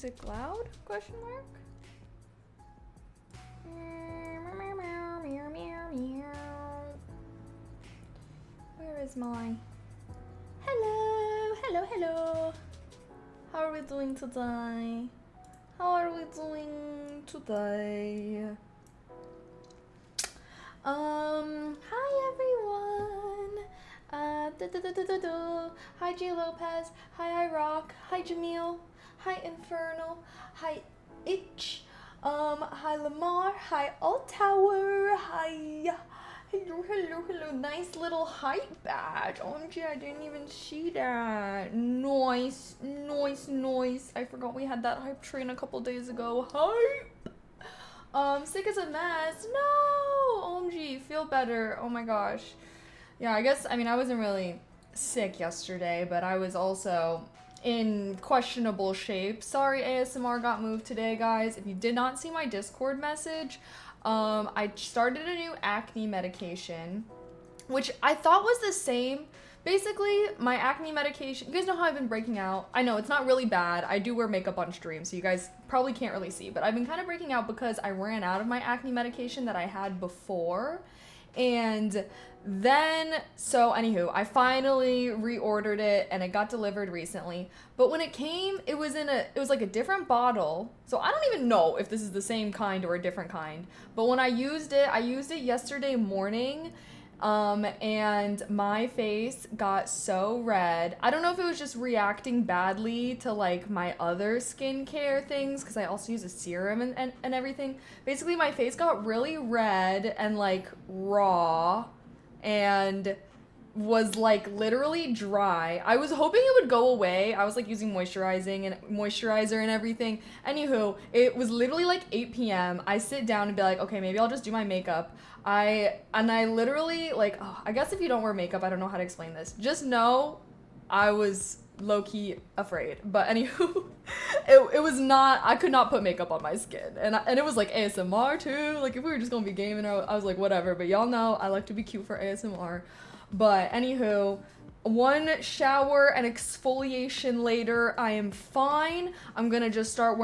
music loud? Question mark. Where is my... Hello. How are we doing today? Hi everyone. Hi G Lopez. Hi Rock. Hi Jamil. Hi Infernal. Hi Itch. Hi Lamar. Hi Alt Tower. Hi. Hello. Nice little hype badge. OMG, I didn't even see that. Nice. I forgot we had that hype train a couple days ago. Hype. Sick as a mess. No. OMG, feel better. Oh my gosh. Yeah, I wasn't really sick yesterday, but I was also in questionable shape. Sorry, ASMR got moved today, guys. If you did not see my Discord message, I started a new acne medication, which I thought was the same. Basically, my acne medication, you guys know how I've been breaking out. I know, it's not really bad. I do wear makeup on stream, so you guys probably can't really see, but I've been kind of breaking out because I ran out of my acne medication that I had before. And then, so anywho, I finally reordered it and it got delivered recently. But when it came, it was like a different bottle. So I don't even know if this is the same kind or a different kind. But when I used it yesterday morning. And my face got so red. I don't know if it was just reacting badly to like my other skincare things, because I also use a serum and everything. Basically, my face got really red and like raw and was like literally dry. I was hoping it would go away. I was like using moisturizer and everything. Anywho, it was literally like 8 p.m. I sit down and be like, okay, maybe I'll just do my makeup. I literally like, I guess if you don't wear makeup, I don't know how to explain this. Just know I was low-key afraid. But anywho, it was not, I could not put makeup on my skin. And it was like ASMR too. Like if we were just gonna be gaming, I was like, whatever. But y'all know I like to be cute for ASMR. But anywho, one shower and exfoliation later, I am fine. I'm gonna just start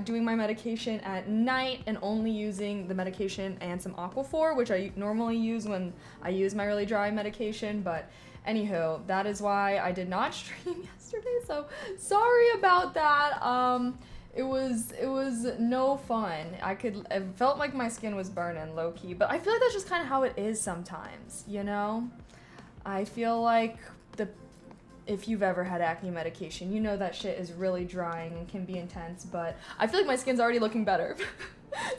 doing my medication at night and only using the medication and some Aquaphor, which I normally use when I use my really dry medication. But anywho, that is why I did not stream yesterday. So sorry about that. It was no fun. It felt like my skin was burning low key, but I feel like that's just kind of how it is sometimes, you know? I feel like if you've ever had acne medication, you know that shit is really drying and can be intense, but I feel like my skin's already looking better.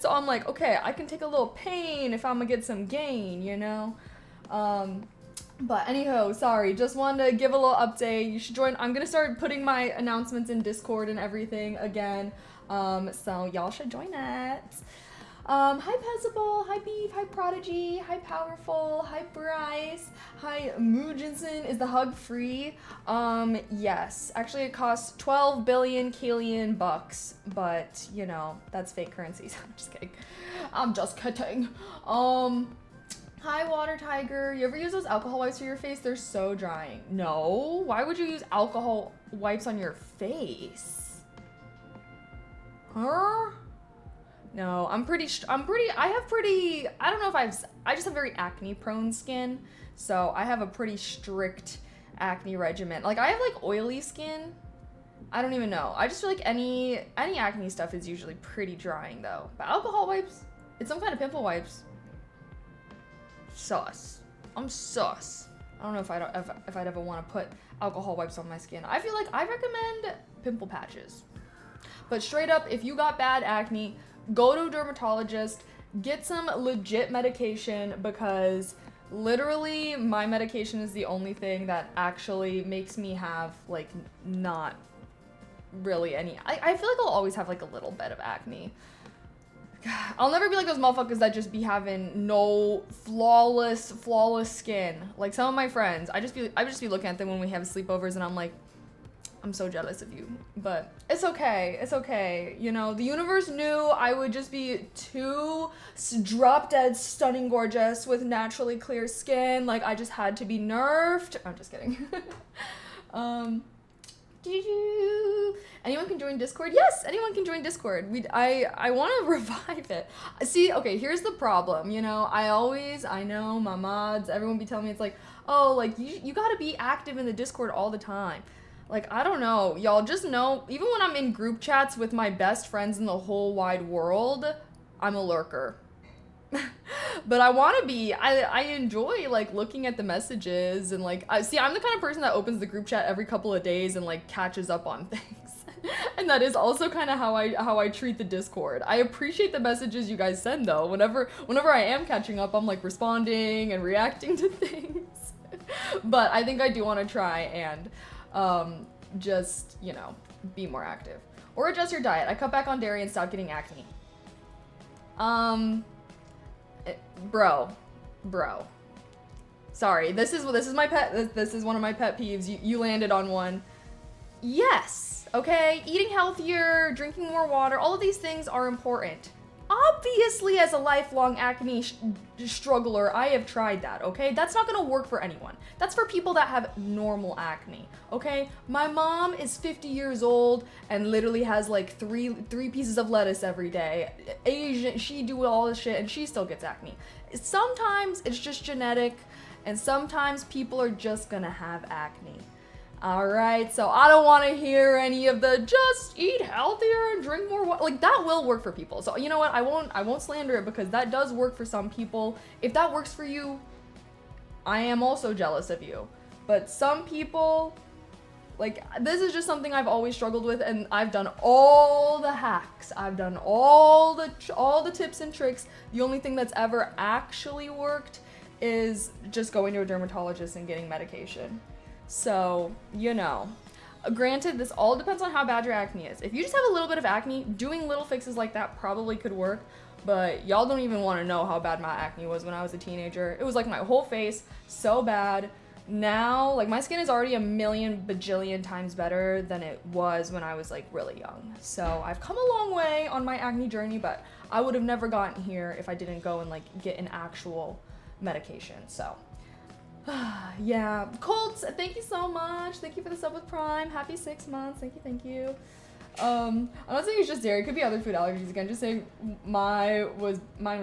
So I'm like, okay, I can take a little pain if I'm gonna get some gain, you know? But anyhow, sorry, just wanted to give a little update. You should join. I'm gonna start putting my announcements in Discord and everything again. So y'all should join it. Hi Pesable, hi Beef, hi Prodigy, hi Powerful, hi Bryce, hi Moojinson. Is the hug free? Yes. Actually, it costs 12 billion Kalian bucks, but you know, that's fake currencies. I'm just kidding. Hi Water Tiger. You ever use those alcohol wipes for your face? They're so drying. No. Why would you use alcohol wipes on your face? Huh? No, I don't know if I just have very acne prone skin, so I have a pretty strict acne regimen. Like I have like oily skin. I don't even know. I just feel like any acne stuff is usually pretty drying though. But alcohol wipes, it's some kind of pimple wipes. Sus. I'm sus. I don't know if I'd ever want to put alcohol wipes on my skin. I feel like I recommend pimple patches. But straight up, if you got bad acne, go to a dermatologist, get some legit medication, because literally my medication is the only thing that actually makes me have like not really any. I feel like I'll always have like a little bit of acne. I'll never be like those motherfuckers that just be having no flawless skin. Like some of my friends, I just be looking at them when we have sleepovers and I'm like, I'm so jealous of you. But it's okay. You know, the universe knew I would just be too drop dead stunning gorgeous with naturally clear skin. Like I just had to be nerfed. I'm just kidding. Anyone can join Discord? Yes, anyone can join Discord. I want to revive it. See, okay, here's the problem. You know, I know my mods, everyone be telling me it's like, oh, like you gotta be active in the Discord all the time. Like, I don't know, y'all just know, even when I'm in group chats with my best friends in the whole wide world, I'm a lurker. But I want to be, I enjoy like looking at the messages and like, I'm the kind of person that opens the group chat every couple of days and like catches up on things. And that is also kind of how I treat the Discord. I appreciate the messages you guys send though. Whenever I am catching up, I'm like responding and reacting to things. But I think I do want to try and just, you know, be more active. Or adjust your diet. I cut back on dairy and stopped getting acne. Bro. Sorry, this is my pet. This is one of my pet peeves. You landed on one. Yes, okay? Eating healthier, drinking more water, all of these things are important. Obviously, as a lifelong acne struggler, I have tried that, okay? That's not gonna work for anyone. That's for people that have normal acne, okay? My mom is 50 years old and literally has like three pieces of lettuce every day. Asian, she do all this shit and she still gets acne. Sometimes it's just genetic and sometimes people are just gonna have acne. Alright, so I don't want to hear any of the just eat healthier and drink more water. Like, that will work for people. So, you know what? I won't slander it because that does work for some people. If that works for you, I am also jealous of you. But some people, like, this is just something I've always struggled with, and I've done all the hacks. I've done all the tips and tricks. The only thing that's ever actually worked is just going to a dermatologist and getting medication. So, you know, granted, this all depends on how bad your acne is. If you just have a little bit of acne, doing little fixes like that probably could work, but y'all don't even want to know how bad my acne was when I was a teenager. It was like my whole face, so bad. Now, like, my skin is already a million bajillion times better than it was when I was like really young. So I've come a long way on my acne journey, but I would have never gotten here if I didn't go and like get an actual medication. So yeah, Colts, thank you so much. Thank you for the sub with Prime. Happy 6 months. Thank you. I'm not saying it's just dairy. It could be other food allergies again. Just saying mine was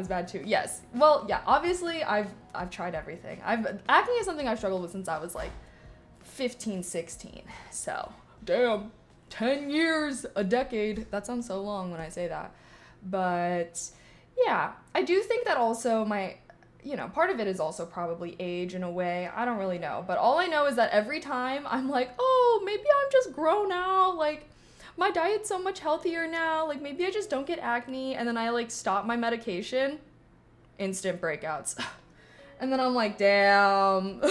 bad too. Yes. Well, yeah. Obviously, I've tried everything. Acne is something I've struggled with since I was like 15, 16. So damn, 10 years, a decade. That sounds so long when I say that. But yeah, I do think that also part of it is also probably age in a way. I don't really know. But all I know is that every time I'm like, oh, maybe I'm just grown out. Like, my diet's so much healthier now. Like, maybe I just don't get acne. And then I, like, stop my medication. Instant breakouts. And then I'm like, damn.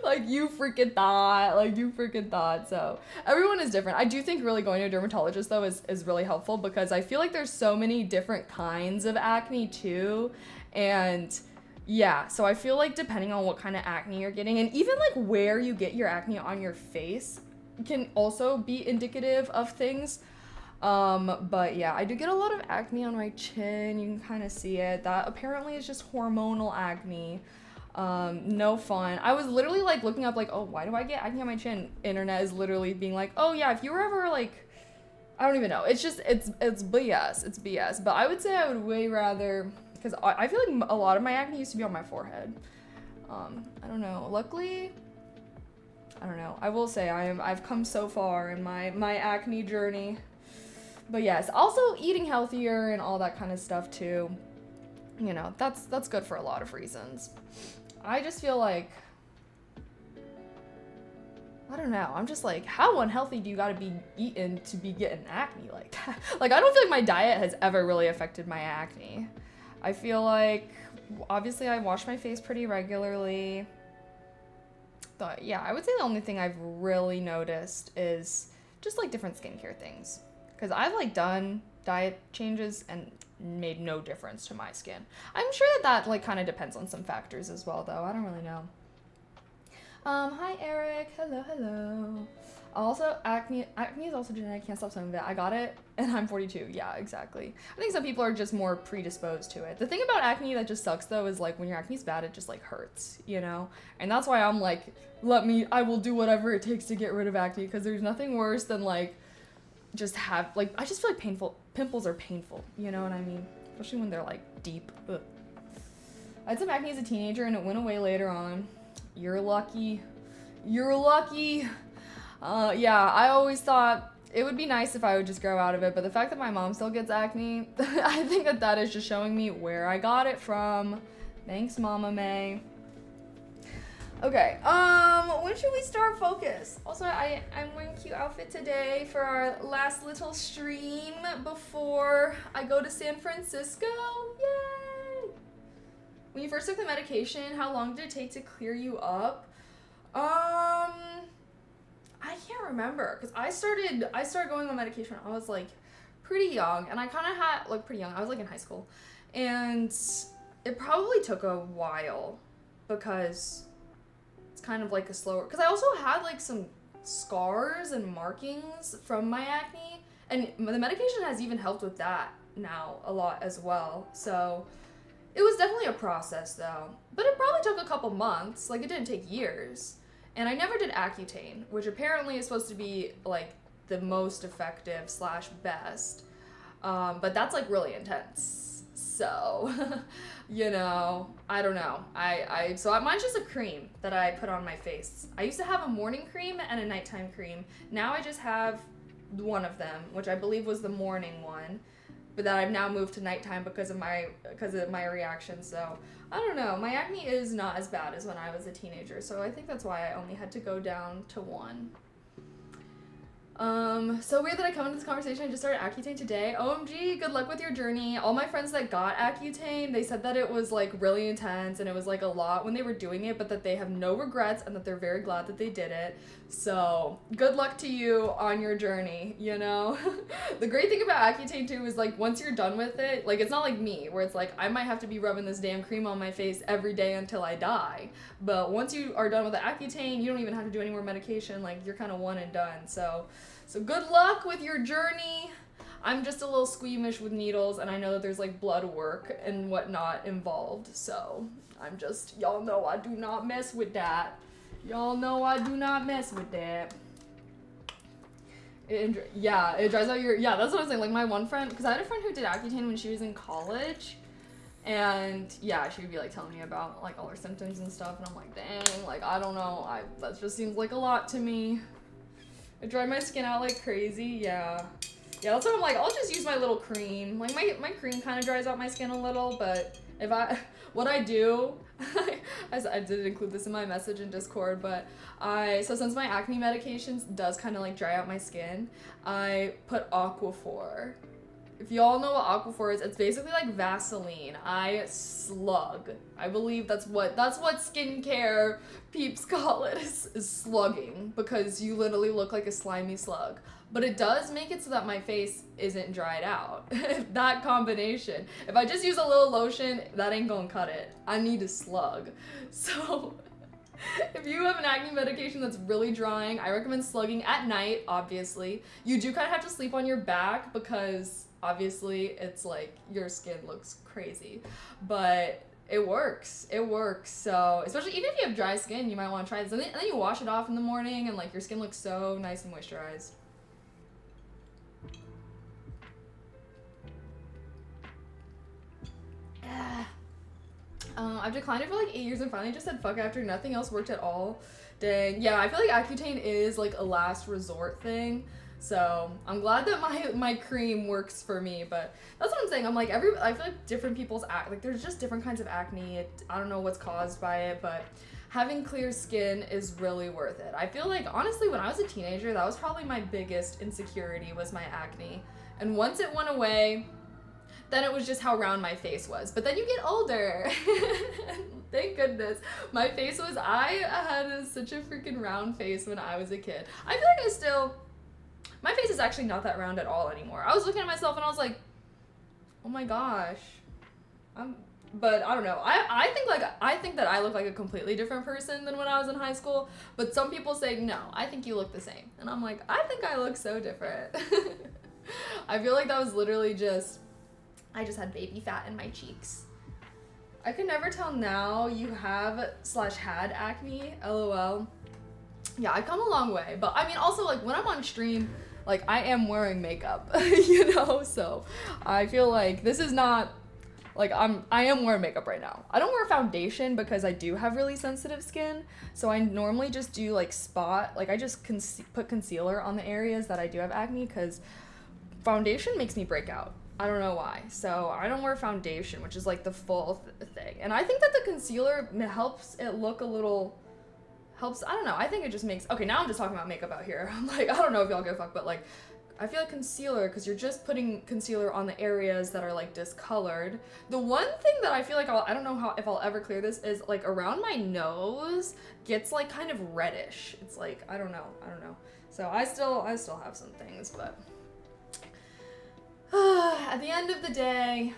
Like, you freaking thought. So, everyone is different. I do think really going to a dermatologist, though, is really helpful because I feel like there's so many different kinds of acne, too. And, yeah, so I feel like depending on what kind of acne you're getting, and even, like, where you get your acne on your face can also be indicative of things. But, yeah, I do get a lot of acne on my chin. You can kind of see it. That apparently is just hormonal acne. No fun. I was literally like looking up like, oh, why do I get acne on my chin? Internet is literally being like, oh yeah, if you were ever like, I don't even know. It's just, it's BS. It's BS. But I would say I would way rather, because I feel like a lot of my acne used to be on my forehead. I don't know. Luckily, I don't know. I will say I've come so far in my acne journey. But yes, also eating healthier and all that kind of stuff too. You know, that's good for a lot of reasons. I just feel like, I don't know, I'm just like, how unhealthy do you gotta be eating to be getting acne like that? Like, I don't feel like my diet has ever really affected my acne. I feel like, obviously I wash my face pretty regularly. But yeah, I would say the only thing I've really noticed is just like different skincare things. Because I've like done diet changes and made no difference to my skin. I'm sure that like kind of depends on some factors as well, though. I don't really know. Hi Eric. Hello. Also, acne is also genetic. I can't stop saying that. I got it, and I'm 42. Yeah, exactly. I think some people are just more predisposed to it. The thing about acne that just sucks though is like when your acne's bad, it just like hurts, you know. And that's why I'm like, I will do whatever it takes to get rid of acne, because there's nothing worse than like just have like I just feel like pimples are painful. You know what I mean? Especially when they're like deep. Ugh. I had some acne as a teenager and it went away later on. You're lucky. You're lucky. Yeah, I always thought it would be nice if I would just grow out of it, but the fact that my mom still gets acne, I think that is just showing me where I got it from. Thanks, Mama May. Okay, when should we start focus? Also, I'm wearing a cute outfit today for our last little stream before I go to San Francisco. Yay! When you first took the medication, how long did it take to clear you up? I can't remember, because I started going on medication when I was like pretty young, and I kind of had like pretty young. I was like in high school, and it probably took a while because it's kind of like a slower. Because I also had like some scars and markings from my acne, and the medication has even helped with that now a lot as well. So it was definitely a process though, but it probably took a couple months. Like it didn't take years. And I never did Accutane, which apparently is supposed to be like the most effective / best. But that's like really intense. So, you know, I don't know. So mine's just a cream that I put on my face. I used to have a morning cream and a nighttime cream. Now I just have one of them, which I believe was the morning one, but that I've now moved to nighttime because of my reaction. So I don't know. My acne is not as bad as when I was a teenager, so I think that's why I only had to go down to one. So weird that I come into this conversation. I just started Accutane today. OMG, good luck with your journey. All my friends that got Accutane, they said that it was like really intense and it was like a lot when they were doing it, but that they have no regrets and that they're very glad that they did it. So good luck to you on your journey, you know? The great thing about Accutane too is like once you're done with it, like it's not like me where it's like I might have to be rubbing this damn cream on my face every day until I die. But once you are done with the Accutane, you don't even have to do any more medication. Like you're kind of one and done. So good luck with your journey. I'm just a little squeamish with needles, and I know that there's like blood work and whatnot involved. So I'm just, y'all know I do not mess with that. Y'all know I do not mess with that. It dries out your, that's what I'm saying. Like my one friend, because I had a friend who did Accutane when she was in college. And yeah, she would be like telling me about like all her symptoms and stuff. And I'm like, dang, like, I don't know. That just seems like a lot to me. It dried my skin out like crazy. Yeah, that's what I'm like. I'll just use my little cream. Like my cream kind of dries out my skin a little, but what I do, I didn't include this in my message in Discord, but so since my acne medications does kind of like dry out my skin, I put Aquaphor. If y'all know what Aquaphor is, it's basically like Vaseline. I slug. I believe that's what skincare peeps call it, is slugging, because you literally look like a slimy slug. But it does make it so that my face isn't dried out. That combination. If I just use a little lotion, that ain't gonna cut it. I need to slug. So if you have an acne medication that's really drying, I recommend slugging at night, obviously. You do kind of have to sleep on your back because obviously it's like your skin looks crazy, but it works. So especially even if you have dry skin, you might want to try this. And then you wash it off in the morning and like your skin looks so nice and moisturized. I've declined it for like 8 years and finally just said fuck after nothing else worked at all. Dang. Yeah, I feel like Accutane is like a last resort thing. So I'm glad that my cream works for me, but that's what I'm saying. I'm like I feel like different people's like there's just different kinds of acne. I don't know what's caused by it, but having clear skin is really worth it. I feel like honestly when I was a teenager, that was probably my biggest insecurity was my acne. And once it went away, then it was just how round my face was. But then you get older. Thank goodness. My face was, I had such a freaking round face when I was a kid. I feel like my face is actually not that round at all anymore. I was looking at myself and I was like, oh my gosh, but I don't know. I think that I look like a completely different person than when I was in high school. But some people say, no, I think you look the same. And I'm like, I think I look so different. I feel like that was literally I just had baby fat in my cheeks. I can never tell now you have/had acne, LOL. Yeah, I've come a long way. But I mean, also, like, when I'm on stream, like, I am wearing makeup, you know? So I feel like this is not, like, I am wearing makeup right now. I don't wear foundation because I do have really sensitive skin. So I normally just do, like, I just put concealer on the areas that I do have acne because foundation makes me break out. I don't know why. So I don't wear foundation, which is, like, the full thing. And I think that the concealer helps it look a little... I don't know, I think it just makes, okay, now I'm just talking about makeup out here. I'm like, I don't know if y'all give a fuck, but like, I feel like concealer, because you're just putting concealer on the areas that are like discolored. The one thing that I feel like I don't know if I'll ever clear this is like around my nose gets like kind of reddish. It's like, I don't know. So I still have some things, but at the end of the day,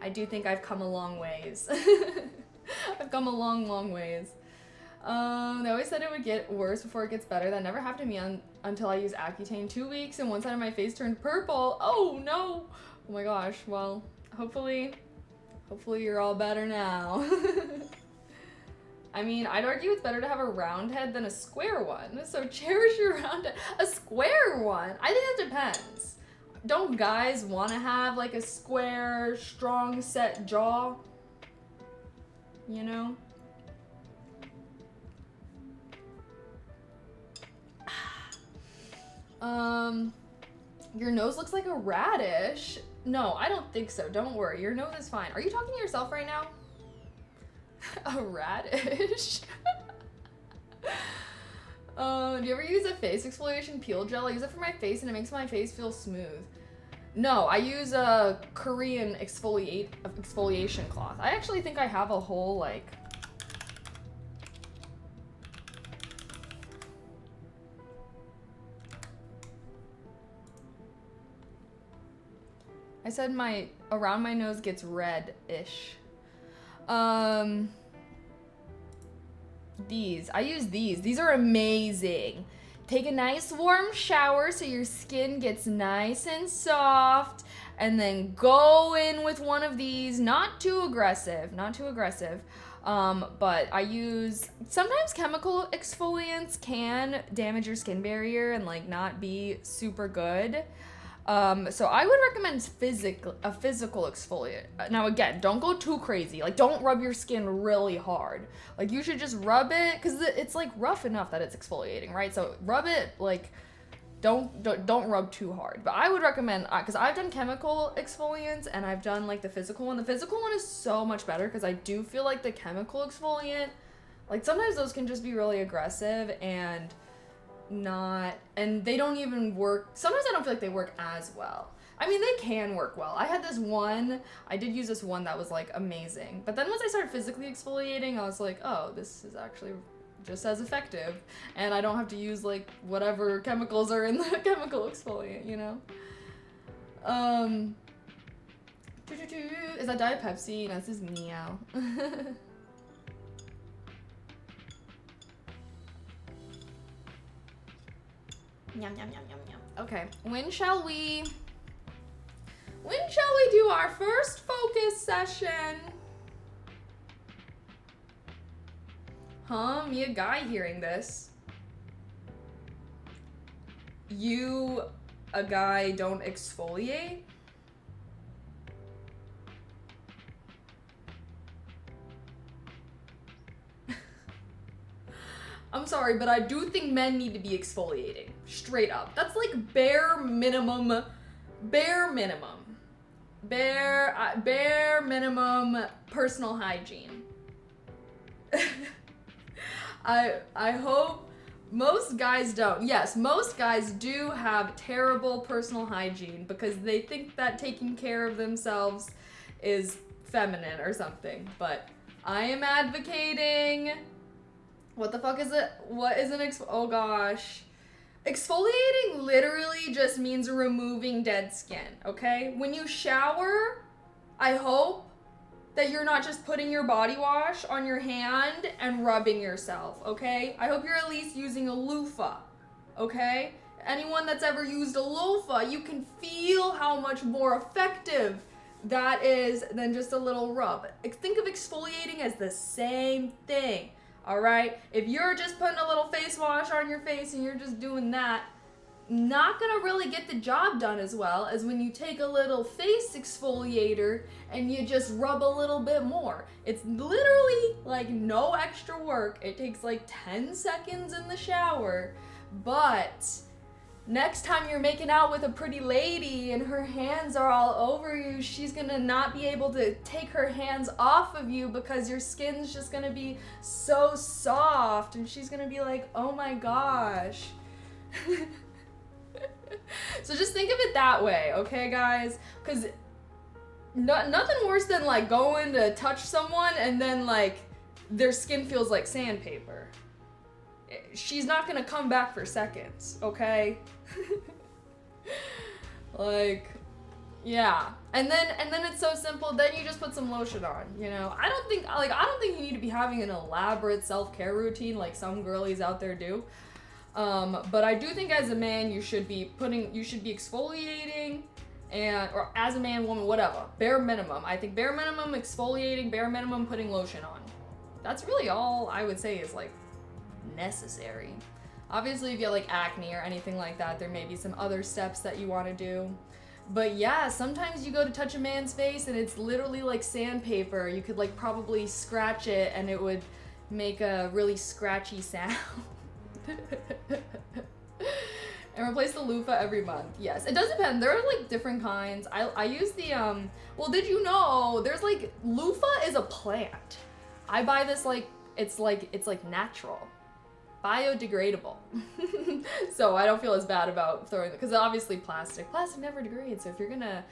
I do think I've come a long ways. I've come a long ways. They always said it would get worse before it gets better. That never happened to me until I used Accutane. 2 weeks and one side of my face turned purple. Oh no! Oh my gosh. Well, hopefully you're all better now. I mean, I'd argue it's better to have a round head than a square one. So cherish your round head. A square one? I think that depends. Don't guys want to have like a square, strong set jaw? You know? Your nose looks like a radish. No, I don't think so. Don't worry. Your nose is fine. Are you talking to yourself right now? A radish? Do you ever use a face exfoliation peel gel? I use it for my face and it makes my face feel smooth. No, I use a Korean exfoliation cloth. I actually think I have a whole, like... I said around my nose gets red-ish. I use these. These are amazing. Take a nice warm shower so your skin gets nice and soft, and then go in with one of these. Not too aggressive. But I use, sometimes chemical exfoliants can damage your skin barrier and like not be super good. So I would recommend a physical exfoliant. Now again, don't go too crazy. Like, don't rub your skin really hard. Like, you should just rub it, because it's like rough enough that it's exfoliating, right? So rub it, like, don't rub too hard. But I would recommend, because I've done chemical exfoliants and I've done like the physical one. The physical one is so much better because I do feel like the chemical exfoliant, like sometimes those can just be really aggressive and they don't even work. Sometimes I don't feel like they work as well. I mean, they can work well. I did use this one that was like amazing. But then once I started physically exfoliating, I was like, oh, this is actually just as effective. And I don't have to use like whatever chemicals are in the chemical exfoliant, you know? Is that Diet Pepsi? No, this is Meow. Yum, yum, yum, yum, yum. Okay, when shall we do our first focus session? Huh? Me, a guy hearing this. You, a guy, don't exfoliate? I'm sorry, but I do think men need to be exfoliating. Straight up. That's like bare minimum personal hygiene. I hope most guys don't. Yes, most guys do have terrible personal hygiene because they think that taking care of themselves is feminine or something. But I am advocating... What the fuck is it? What is an oh gosh. Exfoliating literally just means removing dead skin, okay? When you shower, I hope that you're not just putting your body wash on your hand and rubbing yourself, okay? I hope you're at least using a loofah, okay? Anyone that's ever used a loofah, you can feel how much more effective that is than just a little rub. Think of exfoliating as the same thing, all right? If you're just putting a little face wash on your face and you're just doing that, not gonna really get the job done as well as when you take a little face exfoliator and you just rub a little bit more. It's literally like no extra work. It takes like 10 seconds in the shower, but next time you're making out with a pretty lady and her hands are all over you, she's gonna not be able to take her hands off of you because your skin's just gonna be so soft, and she's gonna be like, oh my gosh. So just think of it that way, okay, guys? Because nothing worse than like going to touch someone and then like their skin feels like sandpaper. She's not gonna come back for seconds, okay? Like, yeah. And then it's so simple. Then you just put some lotion on, you know? I don't think you need to be having an elaborate self-care routine like some girlies out there do. But I do think as a man, you should be exfoliating, or as a man, woman, whatever, bare minimum. I think bare minimum exfoliating, bare minimum putting lotion on. That's really all I would say is like necessary. Obviously, if you have like acne or anything like that, there may be some other steps that you want to do. But yeah, sometimes you go to touch a man's face and it's literally like sandpaper. You could like probably scratch it and it would make a really scratchy sound. And replace the loofah every month. Yes, it does depend. There are like different kinds. I use the well, did you know there's like loofah is a plant. I buy this like it's like natural, biodegradable. So I don't feel as bad about throwing it, because obviously plastic never degrades. So if you're gonna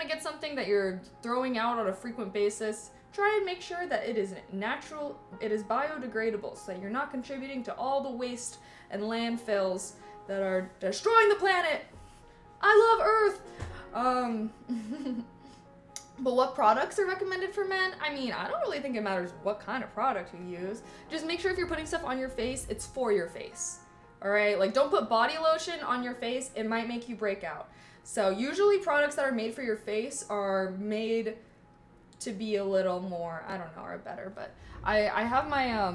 get something that you're throwing out on a frequent basis, try and make sure that it is natural, it is biodegradable, so that you're not contributing to all the waste and landfills that are destroying the planet. I love Earth. But what products are recommended for men? I mean, I don't really think it matters what kind of product you use. Just make sure if you're putting stuff on your face, it's for your face. All right? Like, don't put body lotion on your face. It might make you break out. So usually products that are made for your face are made to be a little more, I don't know, or better, but I have my,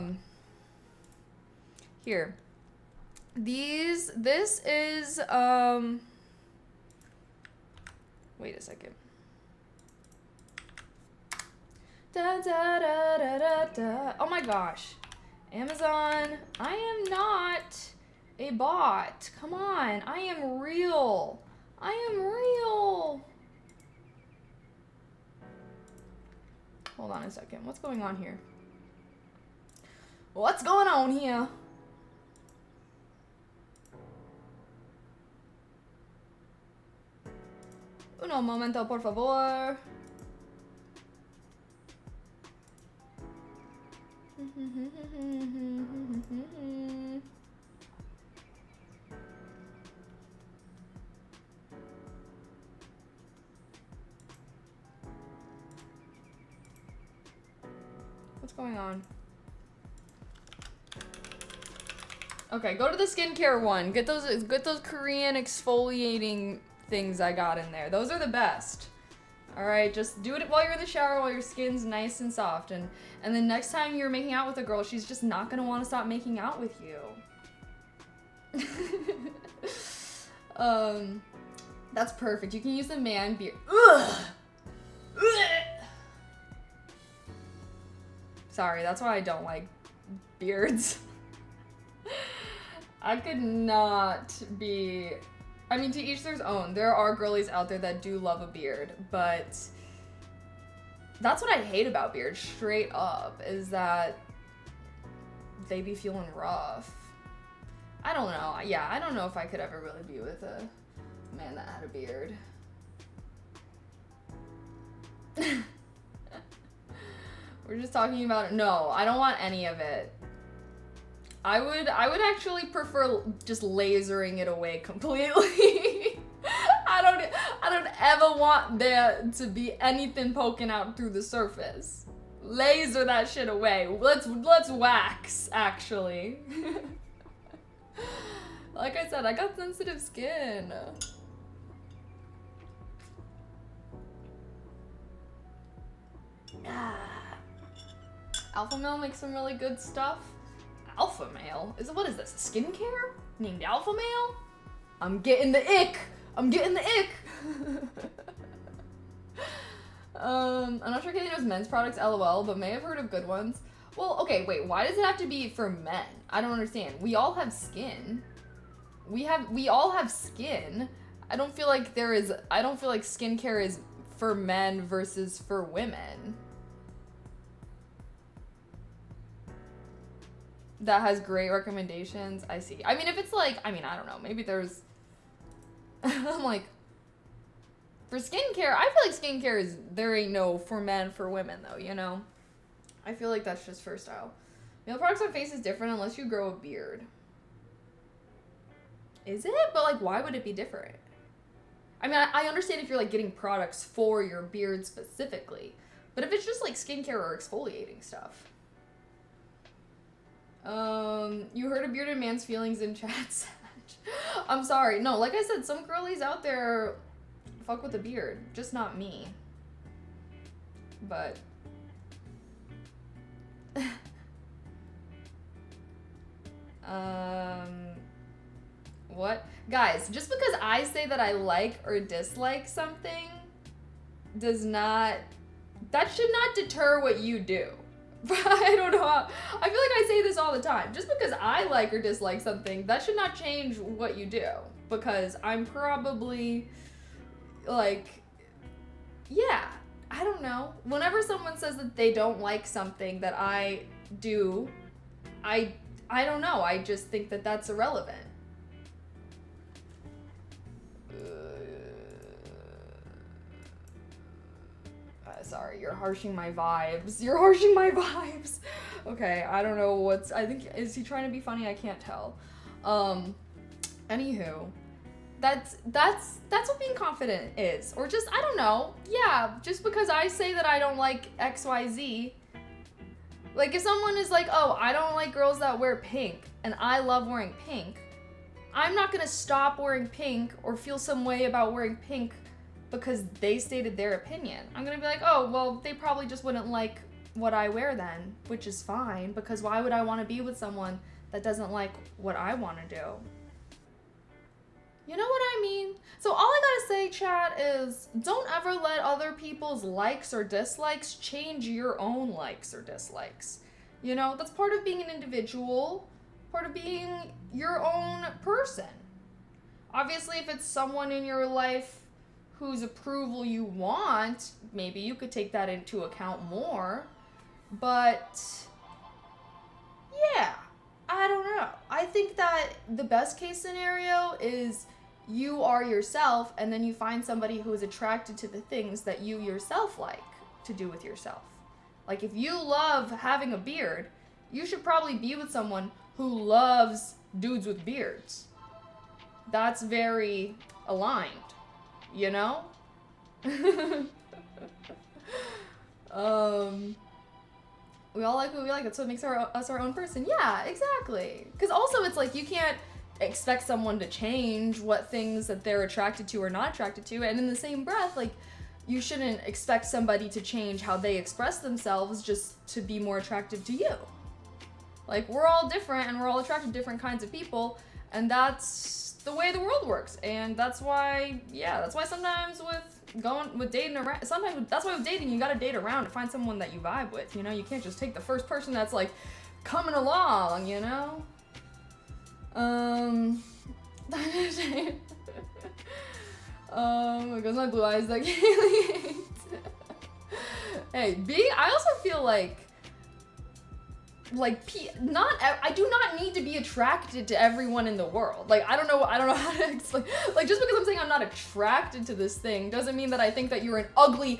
here. This is, wait a second. Da, da, da, da, da, da. Oh my gosh. Amazon, I am not a bot. Come on, I am real. I am real. Hold on a second. What's going on here? What's going on here? Uno momento, por favor. What's going on? Okay, go to the skincare one. Get those Korean exfoliating things I got in there. Those are the best. All right, just do it while you're in the shower, while your skin's nice and soft, and then next time you're making out with a girl, she's just not gonna want to stop making out with you. That's perfect. You can use the man beard. Ugh. Sorry, that's why I don't like beards. I could not be. I mean, to each their own. There are girlies out there that do love a beard, but that's what I hate about beards, straight up, is that they be feeling rough. I don't know. Yeah, I don't know if I could ever really be with a man that had a beard. We're just talking about it. No, I don't want any of it. I would actually prefer just lasering it away completely. I don't ever want there to be anything poking out through the surface. Laser that shit away. Let's wax, actually. Like I said, I got sensitive skin. Alpha Male makes some really good stuff. Alpha Male? What is this? Skincare? Named Alpha Male? I'm getting the ick. I'm getting the ick. I'm not sure Katie knows men's products, lol, but may have heard of good ones. Well, okay, wait, why does it have to be for men? I don't understand. We all have skin. We all have skin. I don't feel like skincare is for men versus for women. That has great recommendations. I see. I mean, if it's like, I don't know, maybe there's, I'm like, for skincare, I feel like skincare is, there ain't no for men, for women though, you know? I feel like that's just for style. Male products on face is different unless you grow a beard. Is it? But like, why would it be different? I mean, I understand if you're like getting products for your beard specifically, but if it's just like skincare or exfoliating stuff. You heard a bearded man's feelings in chat. I'm sorry. No, like I said, some girlies out there fuck with a beard. Just not me. But what? Guys, just because I say that I like or dislike something that should not deter what you do. I don't know how, I feel like I say this all the time. Just because I like or dislike something, that should not change what you do. Because I'm probably, like, yeah, I don't know. Whenever someone says that they don't like something that I do, I don't know. I just think that that's irrelevant. Sorry, you're harshing my vibes. You're harshing my vibes. Okay, I don't know I think, is he trying to be funny? I can't tell. Anywho, that's what being confident is. Or just, I don't know. Yeah, just because I say that I don't like XYZ. Like if someone is like, oh, I don't like girls that wear pink, and I love wearing pink, I'm not gonna stop wearing pink or feel some way about wearing pink because they stated their opinion. I'm gonna be like, oh, well, they probably just wouldn't like what I wear then, which is fine, because why would I want to be with someone that doesn't like what I want to do? You know what I mean? So all I gotta say, chat, is don't ever let other people's likes or dislikes change your own likes or dislikes. You know, that's part of being an individual, part of being your own person. Obviously, if it's someone in your life whose approval you want, maybe you could take that into account more. But yeah, I don't know. I think that the best case scenario is you are yourself, and then you find somebody who is attracted to the things that you yourself like to do with yourself. Like if you love having a beard, you should probably be with someone who loves dudes with beards. That's very aligned. You know? We all like what we like. That's what makes us our own person. Yeah, exactly. Because also it's like you can't expect someone to change what things that they're attracted to or not attracted to. And in the same breath, like you shouldn't expect somebody to change how they express themselves just to be more attractive to you. Like we're all different and we're all attracted to different kinds of people. And that's the way the world works, and that's why sometimes with dating around, that's why with dating you gotta date around to find someone that you vibe with, you know? You can't just take the first person that's like coming along, you know? It goes my blue eyes that Kaylee Hey, I also feel like I do not need to be attracted to everyone in the world. Like, I don't know how to explain. Like, just because I'm saying I'm not attracted to this thing doesn't mean that I think that you're an ugly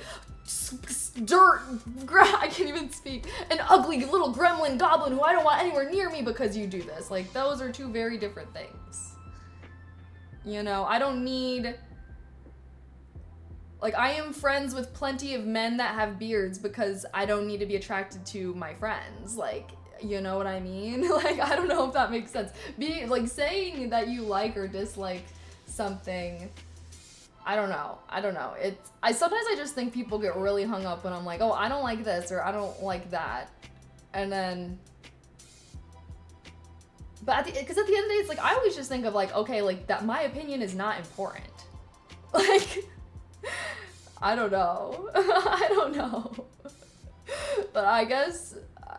I can't even speak. An ugly little gremlin goblin who I don't want anywhere near me because you do this. Like, those are two very different things. You know, I don't need Like, I am friends with plenty of men that have beards because I don't need to be attracted to my friends. Like, you know what I mean? Like, I don't know if that makes sense. Like, saying that you like or dislike something, I don't know. Sometimes I just think people get really hung up when I'm like, oh, I don't like this or I don't like that. And then, because at the end of the day, it's like, I always just think of like, okay, like that my opinion is not important. Like, I don't know. I don't know. But I guess,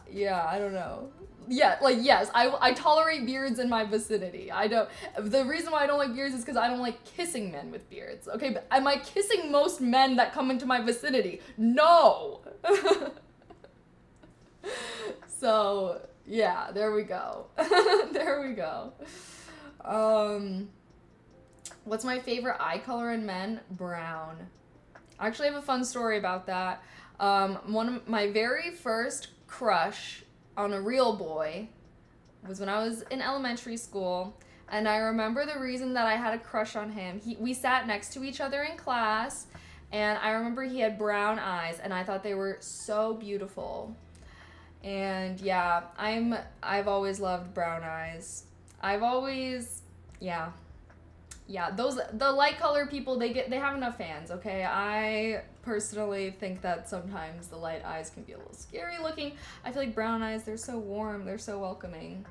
yeah, I don't know. Yeah, like, yes, I tolerate beards in my vicinity. The reason why I don't like beards is because I don't like kissing men with beards. Okay, but am I kissing most men that come into my vicinity? No! So, yeah, there we go. There we go. What's my favorite eye color in men? Brown. I actually have a fun story about that. One of my very first crush on a real boy was when I was in elementary school, and I remember the reason that I had a crush on him. We sat next to each other in class, and I remember he had brown eyes, and I thought they were so beautiful. And yeah, I've always loved brown eyes. The light color people, they have enough fans, okay? I personally think that sometimes the light eyes can be a little scary looking. I feel like brown eyes, they're so warm, they're so welcoming.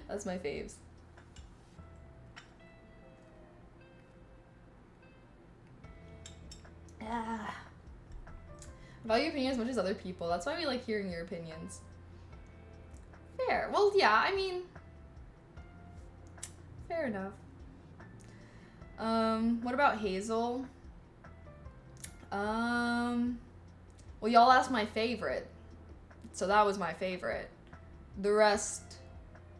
That's my faves. Ah. I value your opinion as much as other people. That's why we like hearing your opinions. Fair. Well, yeah, I mean, fair enough. What about Hazel? Well, y'all asked my favorite, so that was my favorite. The rest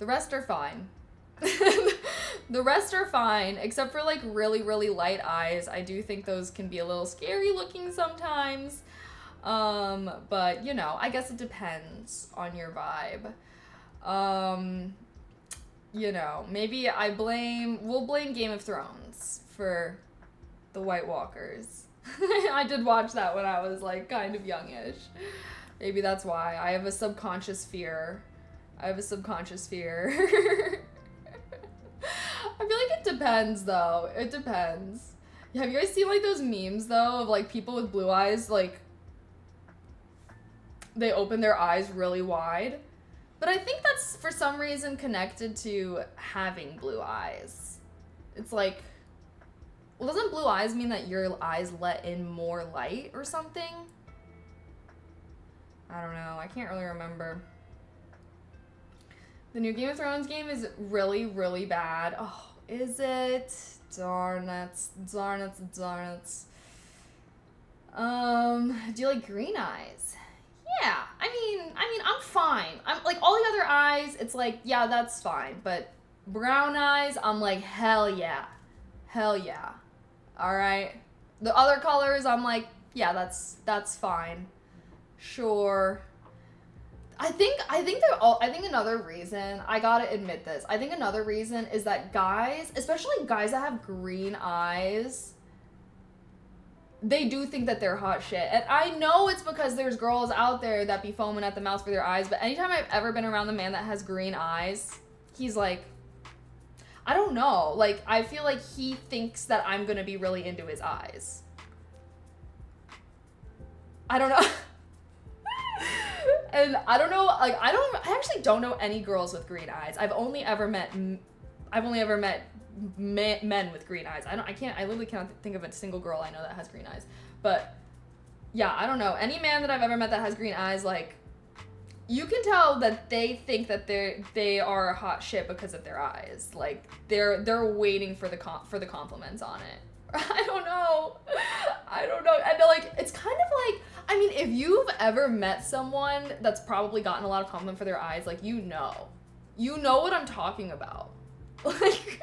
are fine. The rest are fine, except for like really, really light eyes. I do think those can be a little scary looking sometimes. But you know, I guess it depends on your vibe. You know, maybe we'll blame Game of Thrones for the White Walkers. I did watch that when I was like kind of youngish. Maybe that's why. I have a subconscious fear. I feel like it depends though. It depends. Have you guys seen like those memes though of like people with blue eyes, like they open their eyes really wide? But I think that's for some reason connected to having blue eyes. It's like, well, doesn't blue eyes mean that your eyes let in more light or something? I don't know. I can't really remember. The new Game of Thrones game is really, really bad. Oh, is it? Darn it. Do you like green eyes? Yeah, I mean, I'm fine. I'm like all the other eyes, it's like, yeah, that's fine. But brown eyes, I'm like, hell yeah. All right. The other colors, I'm like, yeah, that's fine. Sure. I think another reason, I gotta admit this, I think another reason is that guys, especially guys that have green eyes, they do think that they're hot shit. And I know it's because there's girls out there that be foaming at the mouth for their eyes, but anytime I've ever been around the man that has green eyes, he's like, I don't know, like, I feel like he thinks that I'm gonna be really into his eyes. I don't know. And I don't know, like, I actually don't know any girls with green eyes. I've only ever met men with green eyes. I literally cannot think of a single girl I know that has green eyes. But yeah, I don't know. Any man that I've ever met that has green eyes, like, you can tell that they think that they are hot shit because of their eyes. Like, they're waiting for the compliments on it. I don't know. And like, it's kind of like, I mean, if you've ever met someone that's probably gotten a lot of compliment for their eyes, like, you know what I'm talking about. Like,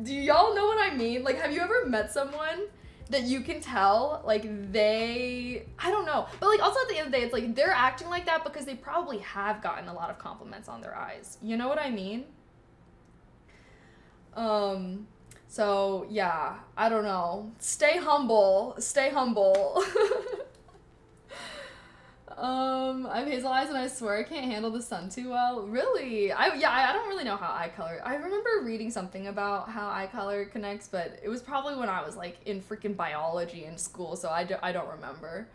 do y'all know what I mean? Like, have you ever met someone that you can tell, like, I don't know. But, like, also at the end of the day, it's like, they're acting like that because they probably have gotten a lot of compliments on their eyes. You know what I mean? So yeah, I don't know. Stay humble. Stay humble. I have hazel eyes and I swear I can't handle the sun too well. Really? I don't really know how eye color. I remember reading something about how eye color connects, but it was probably when I was like in freaking biology in school, so I don't remember.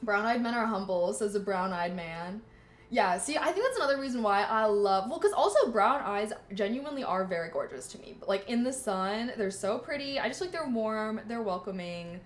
Brown-eyed men are humble, says a brown-eyed man. Yeah, see, I think that's another reason why I love, well, because also brown eyes genuinely are very gorgeous to me. But like in the sun, they're so pretty. I just like they're warm, they're welcoming.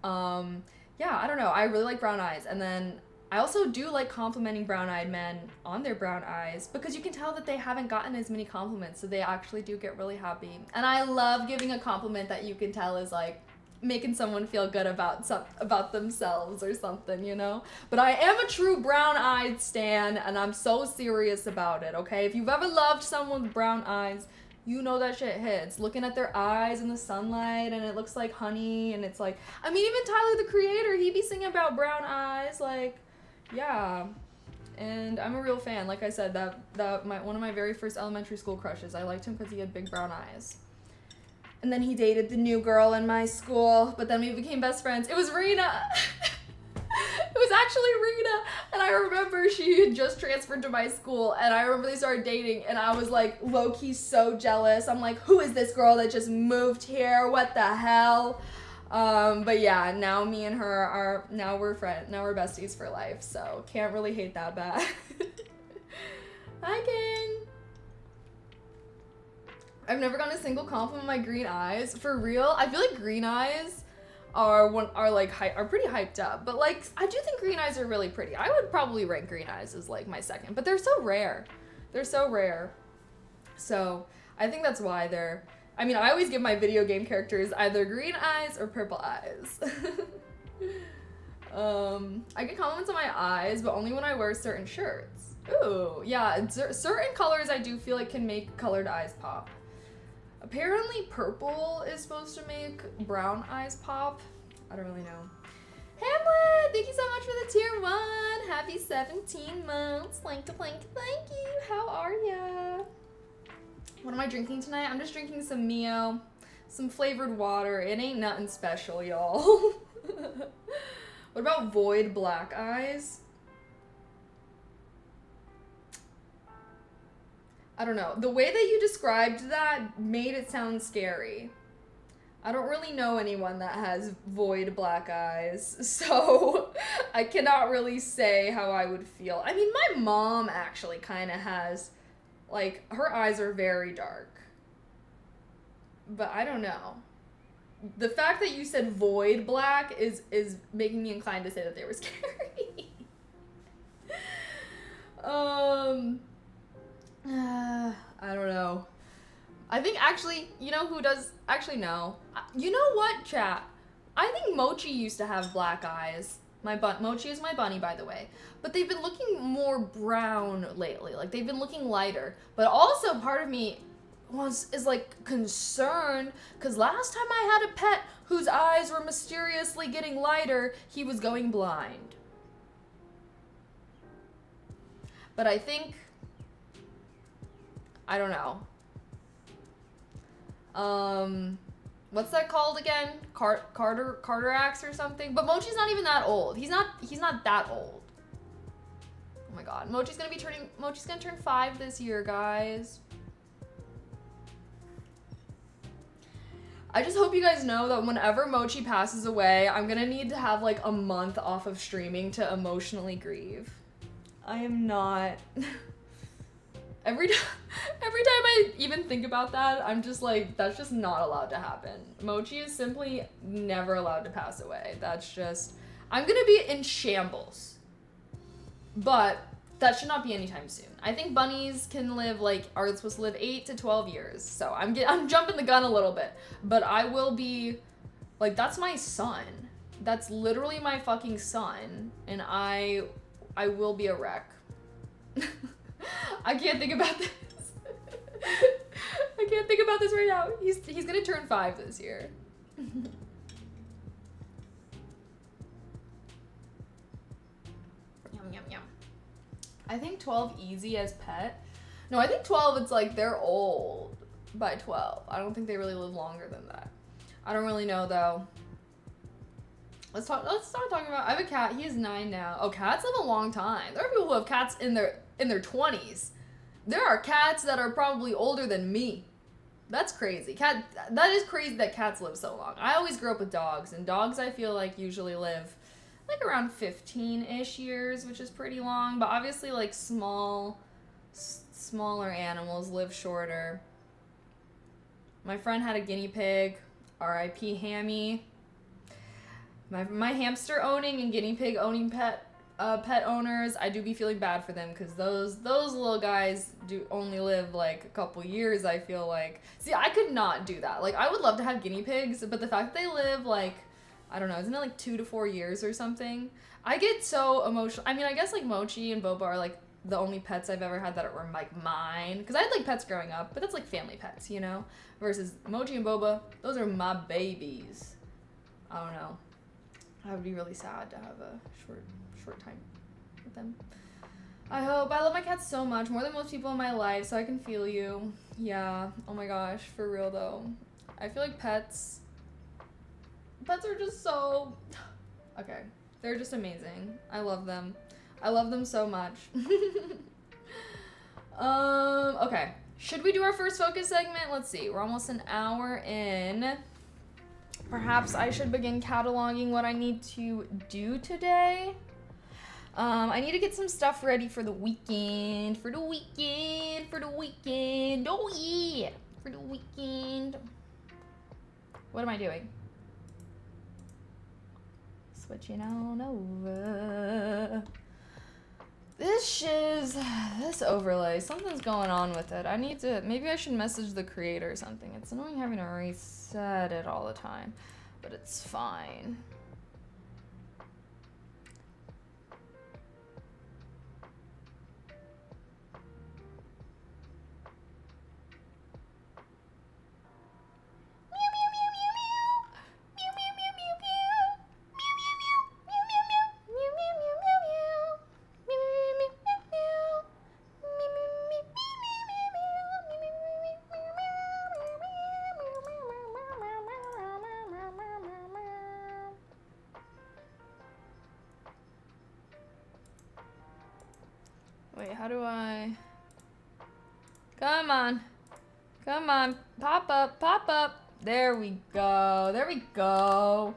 Yeah, I don't know. I really like brown eyes. And then I also do like complimenting brown-eyed men on their brown eyes because you can tell that they haven't gotten as many compliments, so they actually do get really happy. And I love giving a compliment that you can tell is like making someone feel good about themselves or something, you know? But I am a true brown-eyed stan, and I'm so serious about it, okay? If you've ever loved someone with brown eyes, you know that shit hits. Looking at their eyes in the sunlight, and it looks like honey, and it's like, I mean, even Tyler, the Creator, he be singing about brown eyes, like, yeah. And I'm a real fan. Like I said, one of my very first elementary school crushes. I liked him because he had big brown eyes. And then he dated the new girl in my school, but then we became best friends. It was Rena. It was actually Rena. And I remember she had just transferred to my school, and I remember they started dating, and I was like low-key so jealous. I'm like, who is this girl that just moved here? What the hell? But yeah, now me and her now we're besties for life, so can't really hate that bad. Hi, King. I've never gotten a single compliment on my green eyes. For real, I feel like green eyes are pretty hyped up. But like, I do think green eyes are really pretty. I would probably rank green eyes as like my second, but they're so rare. They're so rare. So I think that's why I always give my video game characters either green eyes or purple eyes. I get compliments on my eyes, but only when I wear certain shirts. Ooh, yeah, certain colors I do feel like can make colored eyes pop. Apparently purple is supposed to make brown eyes pop. I don't really know. Hamlet, thank you so much for the tier 1. Happy 17 months. Thank you. How are ya? What am I drinking tonight? I'm just drinking some Mio, some flavored water. It ain't nothing special, y'all. What about void black eyes? I don't know. The way that you described that made it sound scary. I don't really know anyone that has void black eyes, so I cannot really say how I would feel. I mean, my mom actually kind of has, like, her eyes are very dark. But I don't know. The fact that you said void black is making me inclined to say that they were scary. I don't know. I think actually, you know who does, actually no. You know what, chat? I think Mochi used to have black eyes. Mochi is my bunny, by the way. But they've been looking more brown lately. Like, they've been looking lighter. But also, part of me is like concerned, because last time I had a pet whose eyes were mysteriously getting lighter, he was going blind. But I think, I don't know. What's that called again? Carterax or something? But Mochi's not even that old. He's not that old. Oh my god. Mochi's gonna turn 5 this year, guys. I just hope you guys know that whenever Mochi passes away, I'm gonna need to have like a month off of streaming to emotionally grieve. I am not. Every time I even think about that, I'm just like, that's just not allowed to happen. Mochi is simply never allowed to pass away. That's just, I'm gonna be in shambles. But that should not be anytime soon. I think bunnies can live are supposed to live 8 to 12 years. So I'm jumping the gun a little bit. But I will be, like, that's my son. That's literally my fucking son. And I will be a wreck. I can't think about this. I can't think about this right now. He's gonna turn 5 this year. Yum, yum, yum. I think 12 easy as pet. No, I think 12 it's like they're old. by 12. I don't think they really live longer than that. I don't really know though. Let's start talking about, I have a cat, he is 9 now. Oh, cats live a long time. There are people who have cats in their 20s. There are cats that are probably older than me. That's crazy. That is crazy that cats live so long. I always grew up with dogs, and dogs I feel like usually live like around 15-ish years, which is pretty long, but obviously like smaller animals live shorter. My friend had a guinea pig, R.I.P. Hammy. My hamster owning and guinea pig owning pet owners, I do be feeling bad for them because those little guys do only live like a couple years, I feel like. See, I could not do that. Like, I would love to have guinea pigs, but the fact that they live like, I don't know, isn't it like 2 to 4 years or something? I get so emotional. I mean, I guess like Mochi and Boba are like the only pets I've ever had that were like mine. Because I had like pets growing up, but that's like family pets, you know? Versus Mochi and Boba, those are my babies. I don't know. I would be really sad to have a short time with them. I hope. I love my cats so much, more than most people in my life, so I can feel you. Yeah. Oh my gosh, for real though. I feel like pets are just so, okay. They're just amazing. I love them. I love them so much. Okay. Should we do our first focus segment? Let's see. We're almost an hour in. Perhaps I should begin cataloging what I need to do today. I need to get some stuff ready for the weekend. Oh yeah, for the weekend. What am I doing? Switching on over. This overlay, something's going on with it. Maybe I should message the creator or something. It's annoying having to reset it all the time, but it's fine. Wait, how do I... Come on. Come on. Pop up. Pop up. There we go. There we go.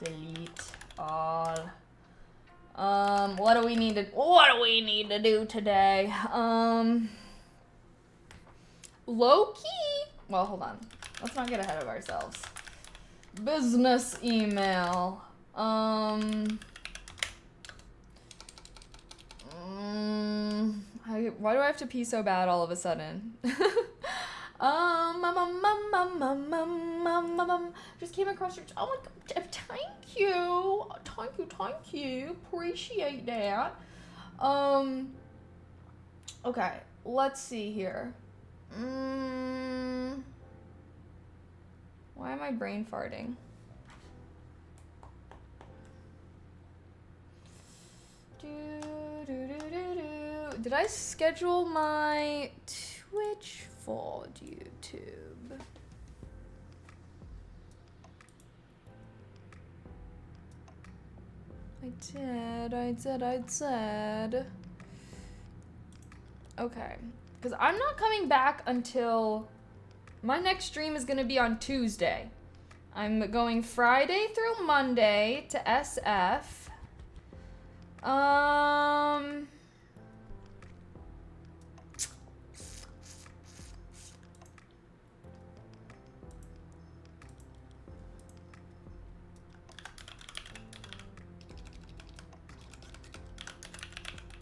Delete all. What do we need to do today? Low key. Well, hold on. Let's not get ahead of ourselves. Business email. Why do I have to pee so bad all of a sudden? Just came across your... Oh my god, thank you. Appreciate that. Okay, let's see here. Why am I brain farting? Did I schedule my Twitch for YouTube? I did. Okay. Because I'm not coming back until... My next stream is going to be on Tuesday. I'm going Friday through Monday to SF.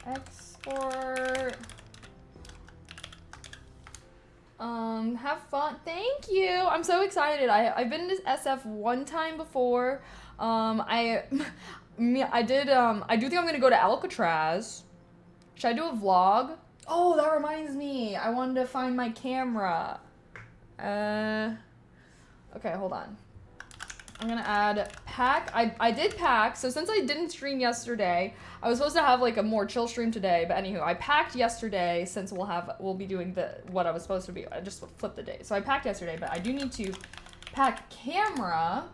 Export. Have fun. Thank you. I'm so excited. I've been to SF one time before. I do think I'm gonna go to Alcatraz. Should I do a vlog? Oh, that reminds me. I wanted to find my camera. Okay, hold on. I'm gonna add pack. I did pack, so since I didn't stream yesterday, I was supposed to have like a more chill stream today, but anywho, I packed yesterday since we'll be doing what I was supposed to be. I just flipped the day. So I packed yesterday, but I do need to pack camera.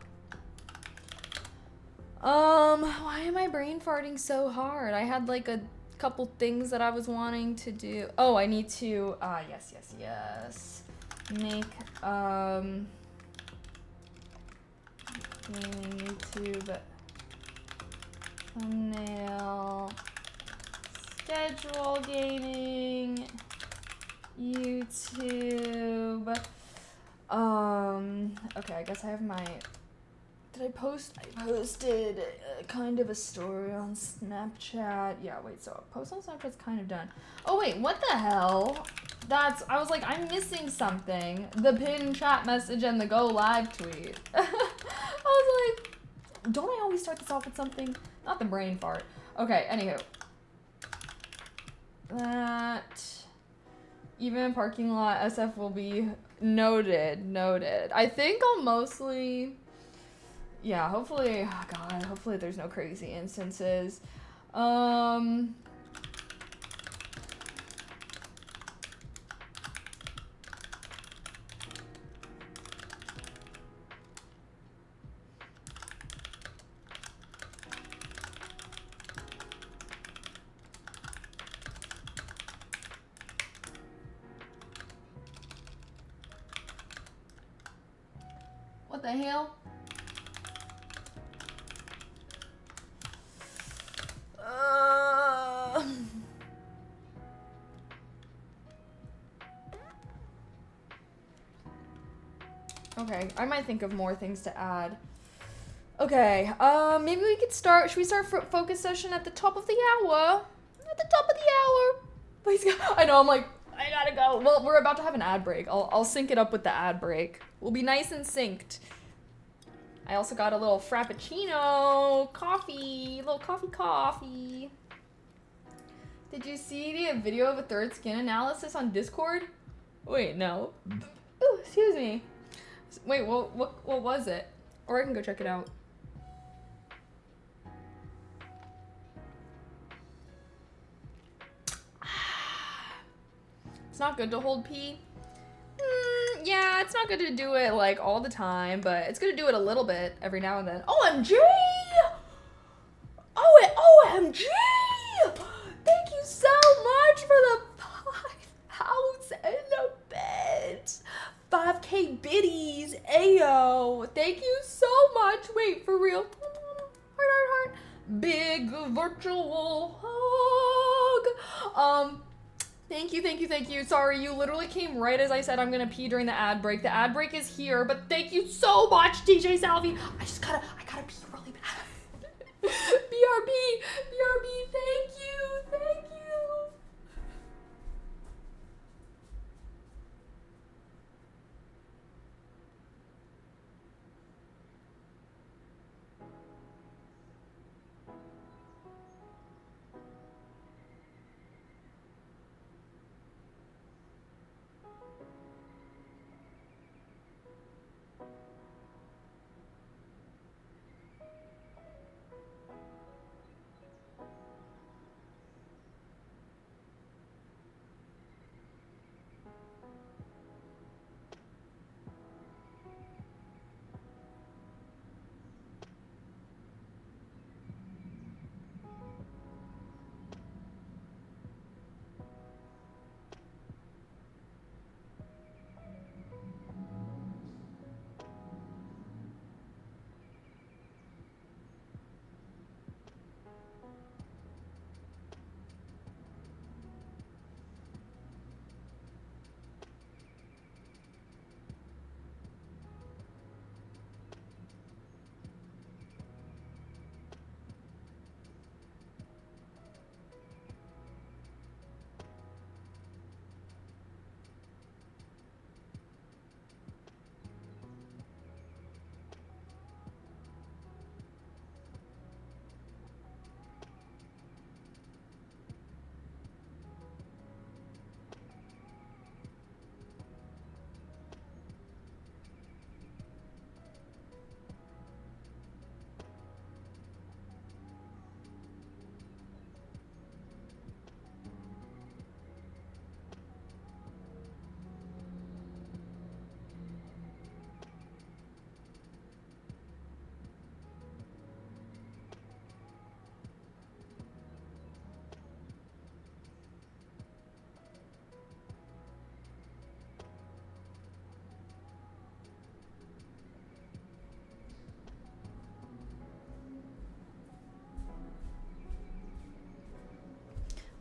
Why am I brain farting so hard? I had like a couple things that I was wanting to do. Oh, I need to yes. Make gaming YouTube thumbnail, schedule gaming YouTube. Okay, I guess I have my. Did I post? I posted kind of a story on Snapchat. Yeah, wait, so a post on Snapchat's kind of done. Oh wait, what the hell? I was like, I'm missing something. The pin chat message and the go live tweet. I was like, don't I always start this off with something? Not the brain fart. Okay, anywho. That, even parking lot SF will be noted. I think I'll mostly, yeah, hopefully, oh God, hopefully there's no crazy instances. What the hell? Okay, I might think of more things to add. Okay, maybe we could start. Should we start focus session at the top of the hour? At the top of the hour. Please go. I know, I'm like, I gotta go. Well, we're about to have an ad break. I'll sync it up with the ad break. We'll be nice and synced. I also got a little frappuccino coffee, little coffee. Did you see the video of a third skin analysis on Discord? Wait, no. Ooh, excuse me. Wait, what was it? Or I can go check it out. It's not good to hold pee. Yeah, it's not good to do it like all the time, but it's good to do it a little bit every now and then. OMG! OMG! Thank you so much for the 5 and a bit. 5K biddies, ayo. Thank you so much. Wait, for real. Heart. Big virtual hug. Thank you. Sorry, you literally came right as I said I'm gonna pee during the ad break. The ad break is here, but thank you so much, DJ Salvi. I gotta pee really bad. BRB, thank you.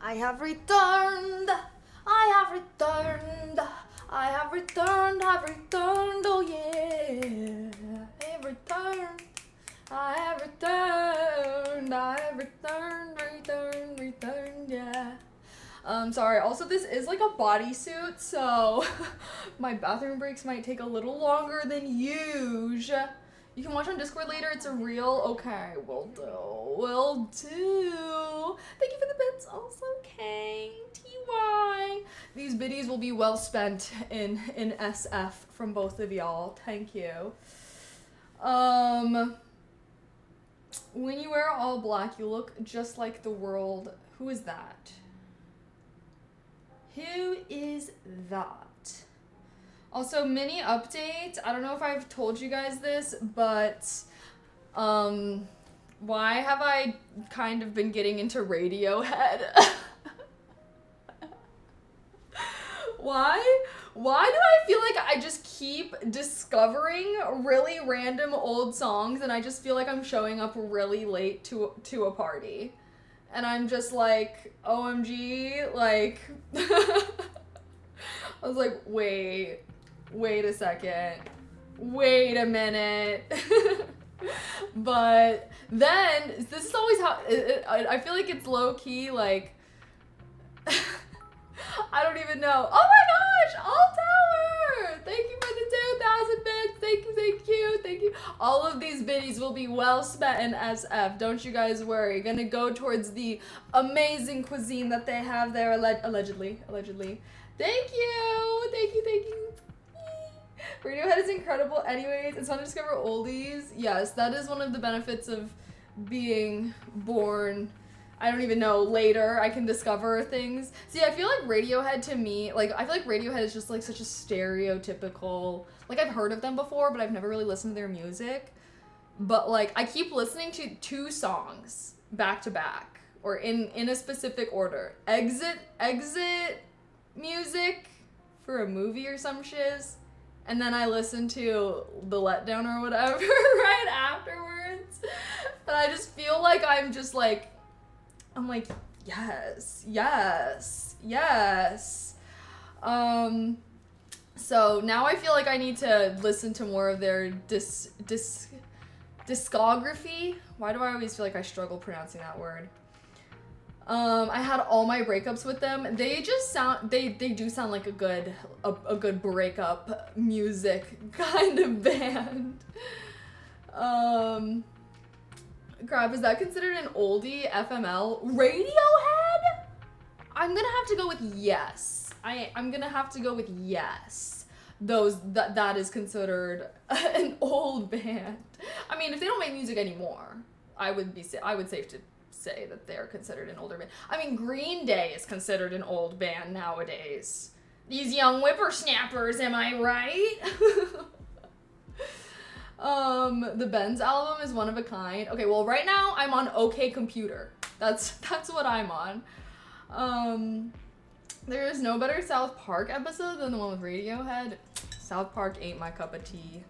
I have returned. I have returned. I have returned. Oh yeah. I have returned. I have returned. I have returned. Yeah. Sorry. Also, this is like a bodysuit, so my bathroom breaks might take a little longer than usual. You can watch on Discord later. It's a real. Okay, will do. Will do. Thank you for the bits. Also, okay. TY. These biddies will be well spent in SF from both of y'all. Thank you. When you wear all black, you look just like the world. Who is that? Who is that? Also, mini update. I don't know if I've told you guys this, but why have I kind of been getting into Radiohead? Why do I feel like I just keep discovering really random old songs and I just feel like I'm showing up really late to a party? And I'm just like, OMG, like I was like, wait a second. Wait a minute. But then, this is always how, I feel like it's low key, like, I don't even know. Oh my gosh, All Tower! Thank you for the 2,000 bits. Thank you. All of these biddies will be well spent in SF. Don't you guys worry. Gonna go towards the amazing cuisine that they have there, allegedly. Thank you. Radiohead is incredible anyways. It's fun to discover oldies. Yes, that is one of the benefits of being born, I don't even know, later. I can discover things. See, I feel like Radiohead to me, like, I feel like Radiohead is just like such a stereotypical, like, I've heard of them before, but I've never really listened to their music. But like, I keep listening to 2 songs back to back, or in a specific order. Exit music for a movie or some shiz. And then I listen to The Letdown or whatever right afterwards. And I just feel like I'm like, yes. So now I feel like I need to listen to more of their discography. Why do I always feel like I struggle pronouncing that word? I had all my breakups with them. They just they do sound like a good breakup music kind of band. Crap, is that considered an oldie? FML? Radiohead? I'm gonna have to go with yes. I'm gonna have to go with yes. That is considered an old band. I mean, if they don't make music anymore, I would safe to say that they're considered an older band. I mean, Green Day is considered an old band nowadays. These young whippersnappers, am I right? The Benz album is one of a kind. Okay, well, right now I'm on OK Computer. That's what I'm on. There is no better South Park episode than the one with Radiohead. South Park ain't my cup of tea.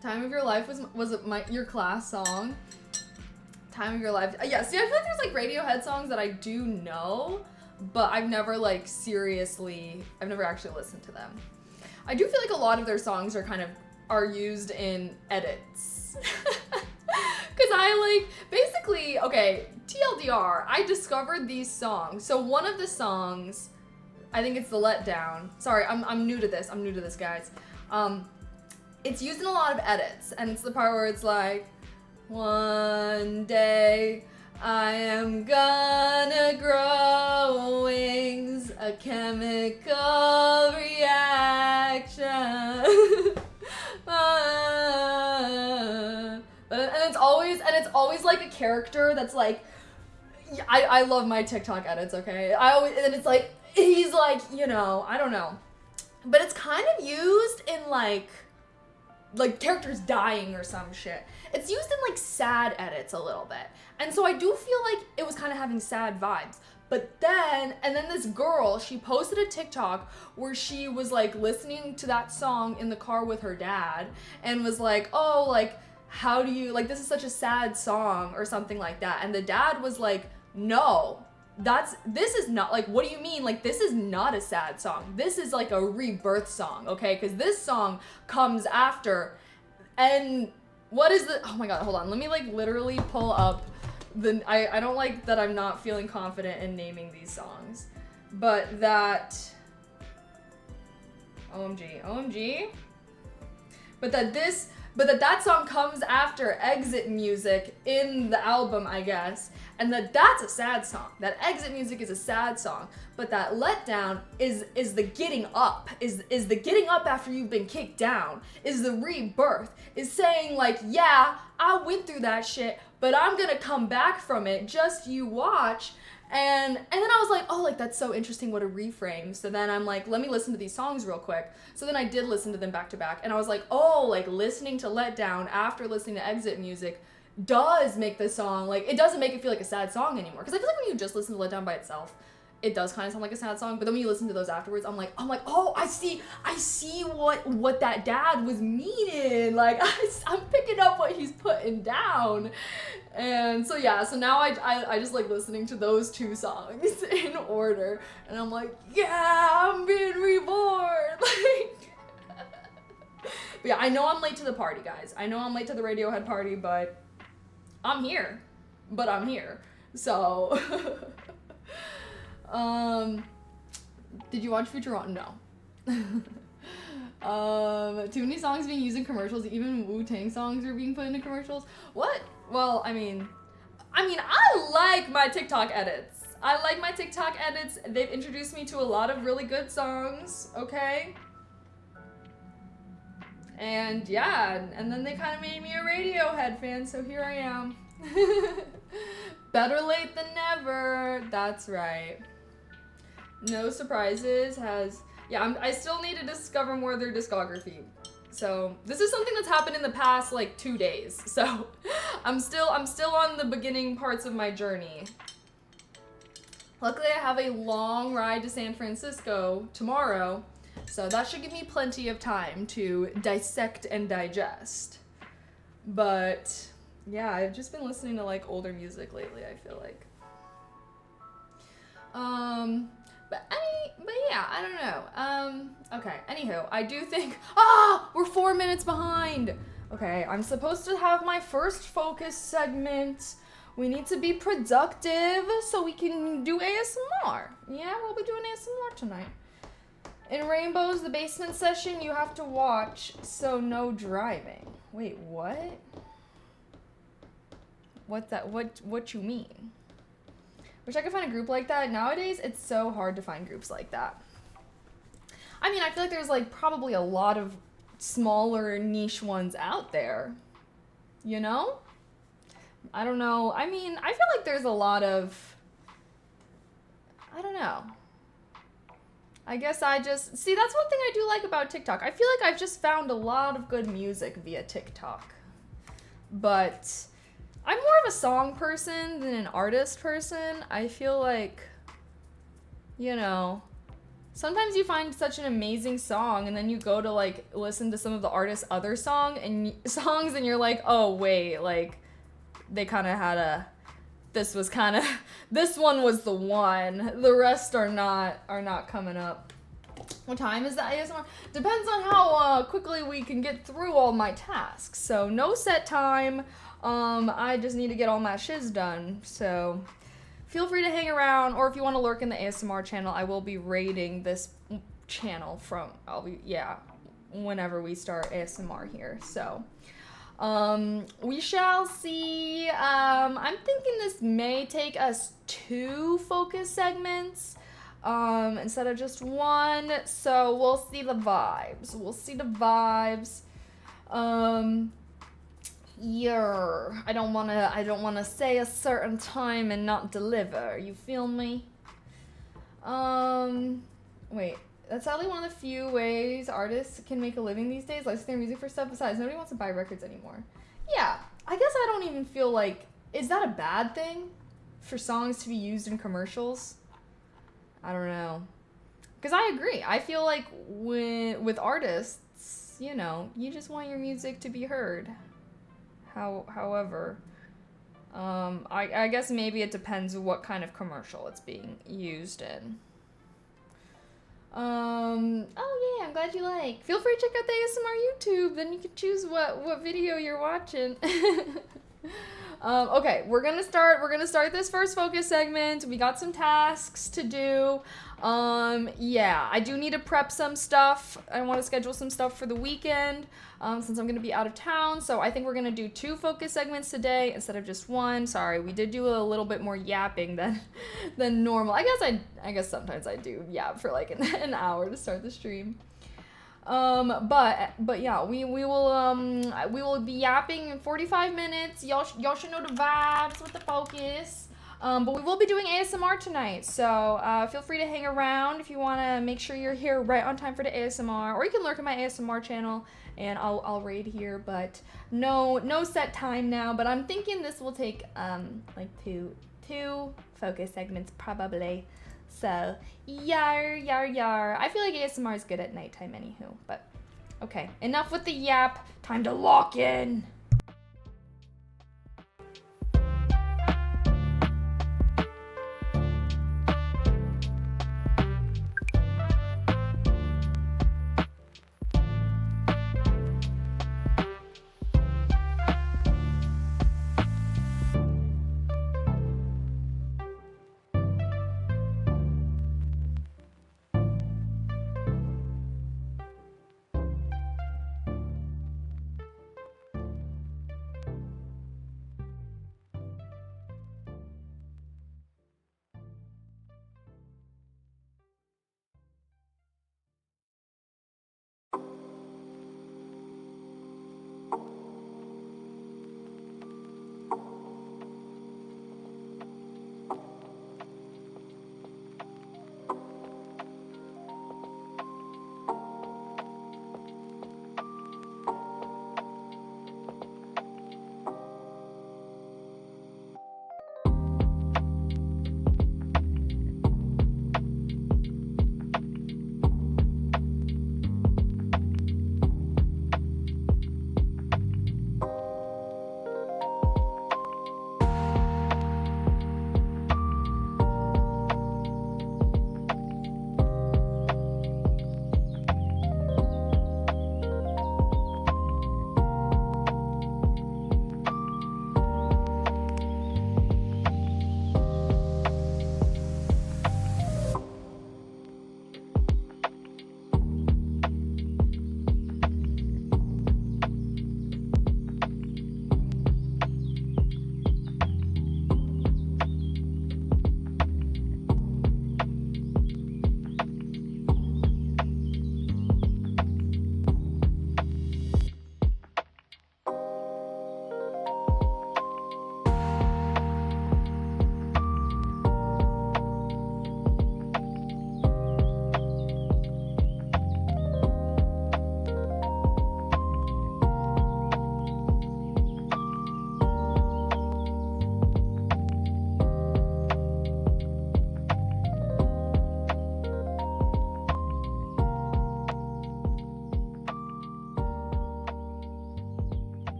Time of Your Life was your class song. Time of Your Life. Yeah, see, I feel like there's like Radiohead songs that I do know, but I've never actually listened to them. I do feel like a lot of their songs are used in edits. Cause basically, okay, TLDR, I discovered these songs. So one of the songs, I think it's The Letdown. Sorry, I'm new to this, guys. It's used in a lot of edits, and it's the part where it's like, one day I am gonna grow wings, a chemical reaction. And it's always like a character that's like, I love my TikTok edits, okay? And it's like, he's like, I don't know. But it's kind of used in like characters dying or some shit. It's used in sad edits a little bit. And so I do feel like it was kind of having sad vibes. But then this girl, she posted a TikTok where she was listening to that song in the car with her dad and was like, oh, how do you, like, this is such a sad song or something like that. And the dad was like, no, this is not, like, what do you mean? Like, this is not a sad song. This is like a rebirth song, okay? Because this song comes after. And what is the, oh my God, hold on. Let me like literally pull up I don't like that I'm not feeling confident in naming these songs. But that, OMG. But that song comes after Exit Music in the album, I guess. And that's a sad song. That Exit Music is a sad song. But that Letdown is the getting up. Is the getting up after you've been kicked down. Is the rebirth. Is saying like, yeah, I went through that shit, but I'm gonna come back from it. Just you watch. And then I was like, oh, like, that's so interesting, what a reframe. So then I'm like, let me listen to these songs real quick. So then I did listen to them back to back. And I was like, oh, like, listening to Letdown after listening to Exit Music does make the song, like, it doesn't make it feel like a sad song anymore. Because I feel like when you just listen to Letdown by itself, it does kind of sound like a sad song. But then when you listen to those afterwards, I'm like, oh, I see what that dad was meaning. Like, I'm picking up what he's putting down. And so yeah, so now I just like listening to those two songs in order, and I'm like, yeah, I'm being reborn. Like, but yeah, I know I'm late to the party, guys. I know I'm late to the Radiohead party, but I'm here. So, did you watch Futurama? No. Too many songs being used in commercials. Even Wu-Tang songs are being put into commercials. What? Well, I mean, I like my TikTok edits. They've introduced me to a lot of really good songs, okay? And yeah, and then they kind of made me a Radiohead fan, so here I am. Better late than never. That's right. No Surprises has... Yeah, I still need to discover more of their discography. So this is something that's happened in the past like 2 days. So I'm still on the beginning parts of my journey. Luckily I have a long ride to San Francisco tomorrow, so that should give me plenty of time to dissect and digest. But yeah, I've just been listening to like older music lately, I feel like. But yeah, I don't know. Okay, anywho, I do think, we're 4 minutes behind. Okay, I'm supposed to have my first focus segment. We need to be productive so we can do ASMR. Yeah, we'll be doing ASMR tonight. In Rainbows, the basement session, you have to watch, so no driving. Wait, what? What you mean? Wish I could find a group like that. Nowadays, it's so hard to find groups like that. I mean, I feel like there's like probably a lot of smaller niche ones out there. You know? I don't know. I mean, I feel like there's a lot of... I don't know. I guess I just... See, that's one thing I do like about TikTok. I feel like I've just found a lot of good music via TikTok. But... I'm more of a song person than an artist person. I feel like, you know, sometimes you find such an amazing song and then you go to like listen to some of the artist's other songs and you're like, oh wait, like they kind of had this one was the one. The rest are not coming up. What time is the ASMR? Depends on how quickly we can get through all my tasks. So no set time. I just need to get all my shiz done, so feel free to hang around, or if you want to lurk in the ASMR channel, I will be raiding this channel whenever we start ASMR here, so, we shall see. I'm thinking this may take us 2 focus segments, instead of just 1, so we'll see the vibes, Yeah, I don't wanna say a certain time and not deliver. You feel me? Wait. That's sadly one of the few ways artists can make a living these days, licensing their music for stuff. Besides, nobody wants to buy records anymore. Yeah, I guess I don't even feel like... Is that a bad thing? For songs to be used in commercials? I don't know. Because I agree. I feel like with artists, you know, you just want your music to be heard. However, I guess maybe it depends what kind of commercial it's being used in. Oh yeah, I'm glad you like. Feel free to check out the ASMR YouTube, then you can choose what video you're watching. Okay, we're gonna start this first focus segment. We got some tasks to do. Yeah, I do need to prep some stuff. I want to schedule some stuff for the weekend, since I'm gonna be out of town. So I think we're gonna do 2 focus segments today instead of just 1. Sorry, we did do a little bit more yapping than normal. I guess sometimes I do yap for like an hour to start the stream. But yeah, we will be yapping in 45 minutes. Y'all should know the vibes with the focus. But we will be doing ASMR tonight, so feel free to hang around if you want to make sure you're here right on time for the ASMR, or you can lurk in my ASMR channel and I'll raid here. But no set time now. But I'm thinking this will take like two focus segments probably. So, yar. I feel like ASMR is good at nighttime anywho, but okay. Enough with the yap. Time to lock in.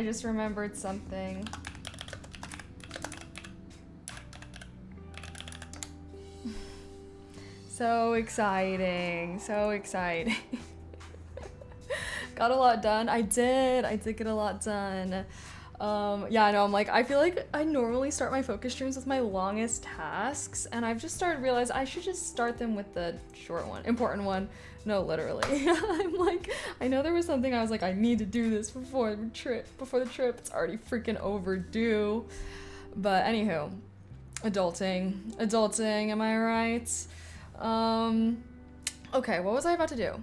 I just remembered something. So exciting, so exciting. Got a lot done. I did get a lot done. Yeah, I know, I'm like, I feel like I normally start my focus streams with my longest tasks, and I've just started to realize I should just start them with the short one, important one. No, literally. I'm like, I know there was something I was like, I need to do this before the trip. It's already freaking overdue. But anywho, adulting, am I right? Okay, what was I about to do?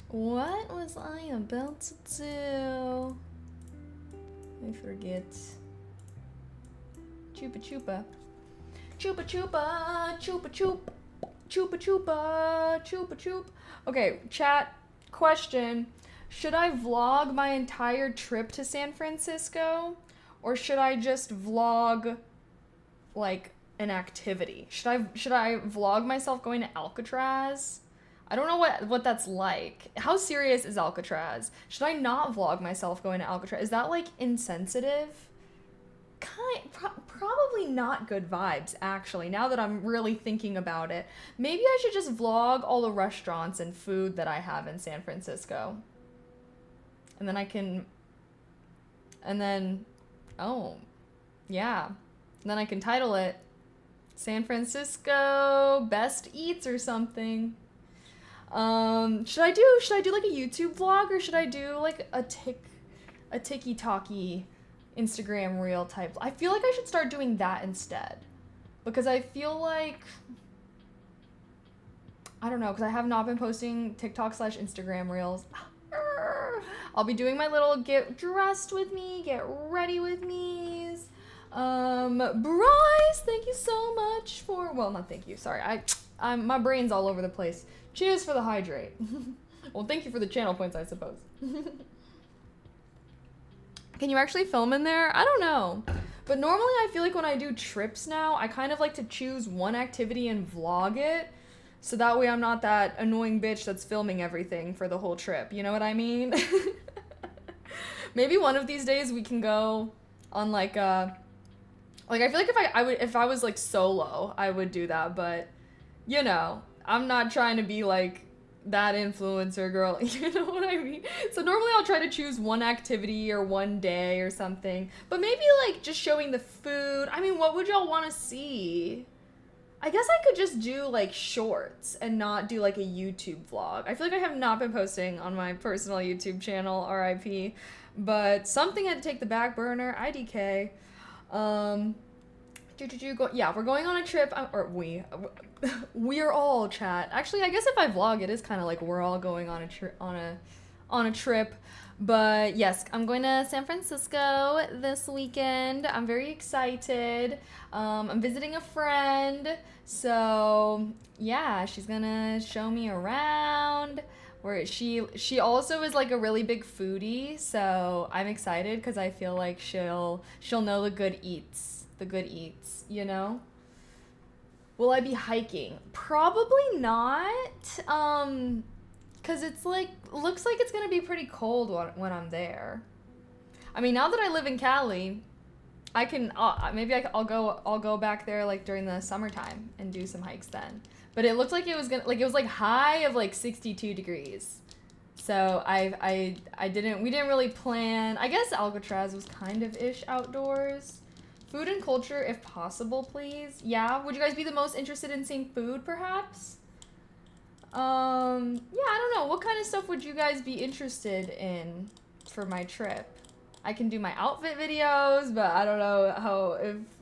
What was I about to do? I forget. Chupa chupa. Chupa chupa. Chupa chup. Chupa chupa. Chupa chup. Okay, chat, question. Should I vlog my entire trip to San Francisco? Or should I just vlog, like, an activity? Should I vlog myself going to Alcatraz? I don't know what that's like. How serious is Alcatraz? Should I not vlog myself going to Alcatraz? Is that like insensitive? Probably not good vibes, actually, now that I'm really thinking about it. Maybe I should just vlog all the restaurants and food that I have in San Francisco. And then oh, yeah. And then I can title it San Francisco Best Eats or something. Should I do like a YouTube vlog, or should I do like a TikTok-y Instagram reel type? I feel like I should start doing that instead, because I feel like, I don't know, because I have not been posting TikTok/Instagram reels. I'll be doing my little get dressed with me, get ready with me's. Bryce, thank you so much for, well, not thank you, sorry, I'm my brain's all over the place. Cheers for the hydrate. Well, thank you for the channel points, I suppose. Can you actually film in there? I don't know. But normally I feel like when I do trips now, I kind of like to choose one activity and vlog it, so that way I'm not that annoying bitch that's filming everything for the whole trip. You know what I mean? Maybe one of these days we can go on like I feel like if I was like solo, I would do that, but you know, I'm not trying to be like that influencer girl, you know what I mean? So normally I'll try to choose one activity or one day or something, but maybe like just showing the food. I mean, what would y'all want to see? I guess I could just do like shorts and not do like a YouTube vlog. I feel like I have not been posting on my personal YouTube channel, RIP, but something had to take the back burner, IDK. Yeah, we're going on a trip, or we're all, chat. Actually, I guess if I vlog, it is kind of like we're all going on a trip. But yes, I'm going to San Francisco this weekend. I'm very excited. I'm visiting a friend, so yeah, she's gonna show me around. Where she also is like a really big foodie, so I'm excited because I feel like she'll know the good eats, you know? Will I be hiking? Probably not, because it's like, looks like it's gonna be pretty cold when I'm there. I mean, now that I live in Cali, I can, I'll go back there like during the summertime and do some hikes then. But it looked like it was like high of like 62 degrees. So we didn't really plan. I guess Alcatraz was kind of ish outdoors. Food and culture, if possible, please. Yeah, would you guys be the most interested in seeing food, perhaps? Yeah, I don't know. What kind of stuff would you guys be interested in for my trip? I can do my outfit videos, but I don't know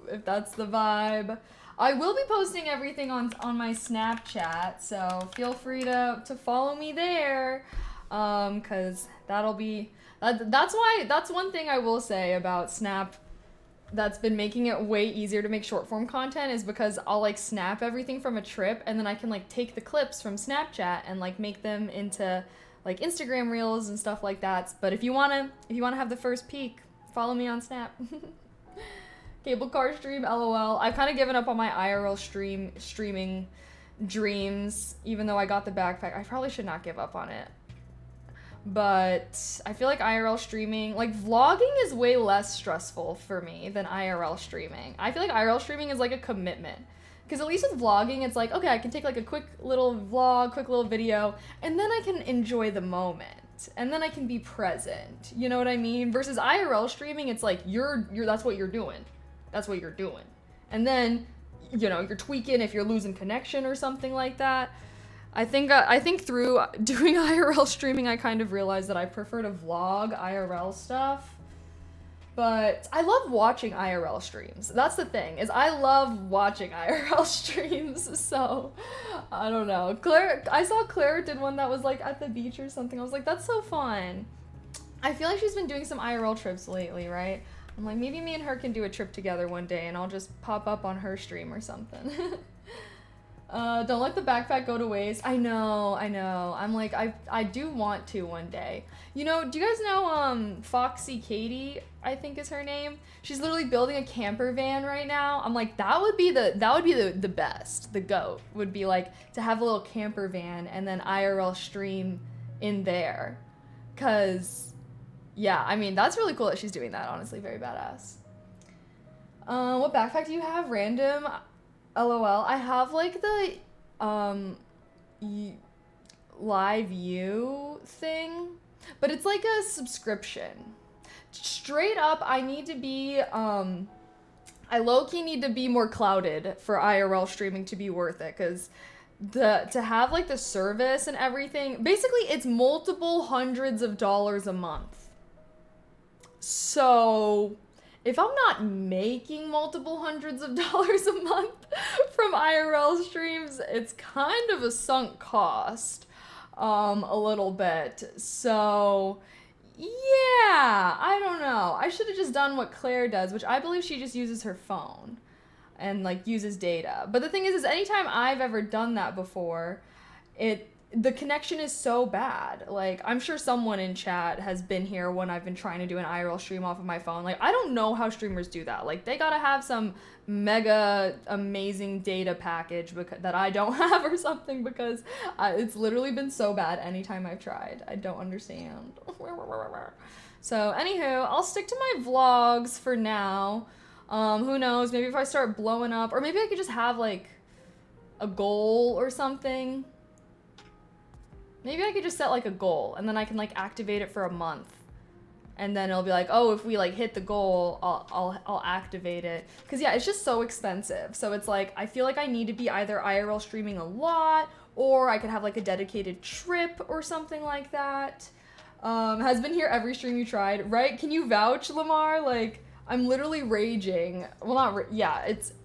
if that's the vibe. I will be posting everything on my Snapchat, so feel free to follow me there, cause that's one thing I will say about Snap that's been making it way easier to make short form content, is because I'll like snap everything from a trip, and then I can like take the clips from Snapchat and like make them into like Instagram reels and stuff like that. But if you wanna have the first peek, follow me on Snap. Cable car stream, LOL. I've kind of given up on my IRL streaming dreams, even though I got the backpack. I probably should not give up on it. But I feel like IRL streaming, like vlogging is way less stressful for me than IRL streaming. I feel like IRL streaming is like a commitment. Because at least with vlogging, it's like, okay, I can take like a quick little vlog, quick little video, and then I can enjoy the moment. And then I can be present. You know what I mean? Versus IRL streaming, it's like you're that's what you're doing. That's what you're doing. And then, you know, you're tweaking if you're losing connection or something like that. I think through doing IRL streaming, I kind of realized that I prefer to vlog IRL stuff. But I love watching IRL streams. That's the thing, is I love watching IRL streams. So, I don't know. I saw Claire did one that was like at the beach or something. I was like, that's so fun. I feel like she's been doing some IRL trips lately, right? I'm like, maybe me and her can do a trip together one day and I'll just pop up on her stream or something. Don't let the backpack go to waste. I know. I'm like, I do want to one day. You know, do you guys know, Foxy Katie, I think is her name? She's literally building a camper van right now. I'm like, that would be the best. The GOAT would be like to have a little camper van and then IRL stream in there. 'Cause, yeah, I mean, that's really cool that she's doing that, honestly. Very badass. What backpack do you have? Random? LOL. I have like the Live U thing, but it's like a subscription. Straight up, I need to be I low-key need to be more clouded for IRL streaming to be worth it, because to have like the service and everything, basically it's multiple hundreds of dollars a month. So if I'm not making multiple hundreds of dollars a month from IRL streams, it's kind of a sunk cost, a little bit. So, yeah, I don't know. I should have just done what Claire does, which I believe she just uses her phone and like uses data. But the thing is anytime I've ever done that before, the connection is so bad. Like, I'm sure someone in chat has been here when I've been trying to do an IRL stream off of my phone. Like, I don't know how streamers do that. Like, they gotta have some mega amazing data package that I don't have or something, because it's literally been so bad anytime I've tried. I don't understand. So, anywho, I'll stick to my vlogs for now. Who knows? Maybe if I start blowing up, or maybe I could just have, like, a goal or something. Maybe I could just set like a goal and then I can like activate it for a month. And then it'll be like, oh, if we like hit the goal, I'll activate it. Cause yeah, it's just so expensive. So it's like, I feel like I need to be either IRL streaming a lot, or I could have like a dedicated trip or something like that. Has been here every stream you tried, right? Can you vouch, Lamar? Like, I'm literally raging. Well,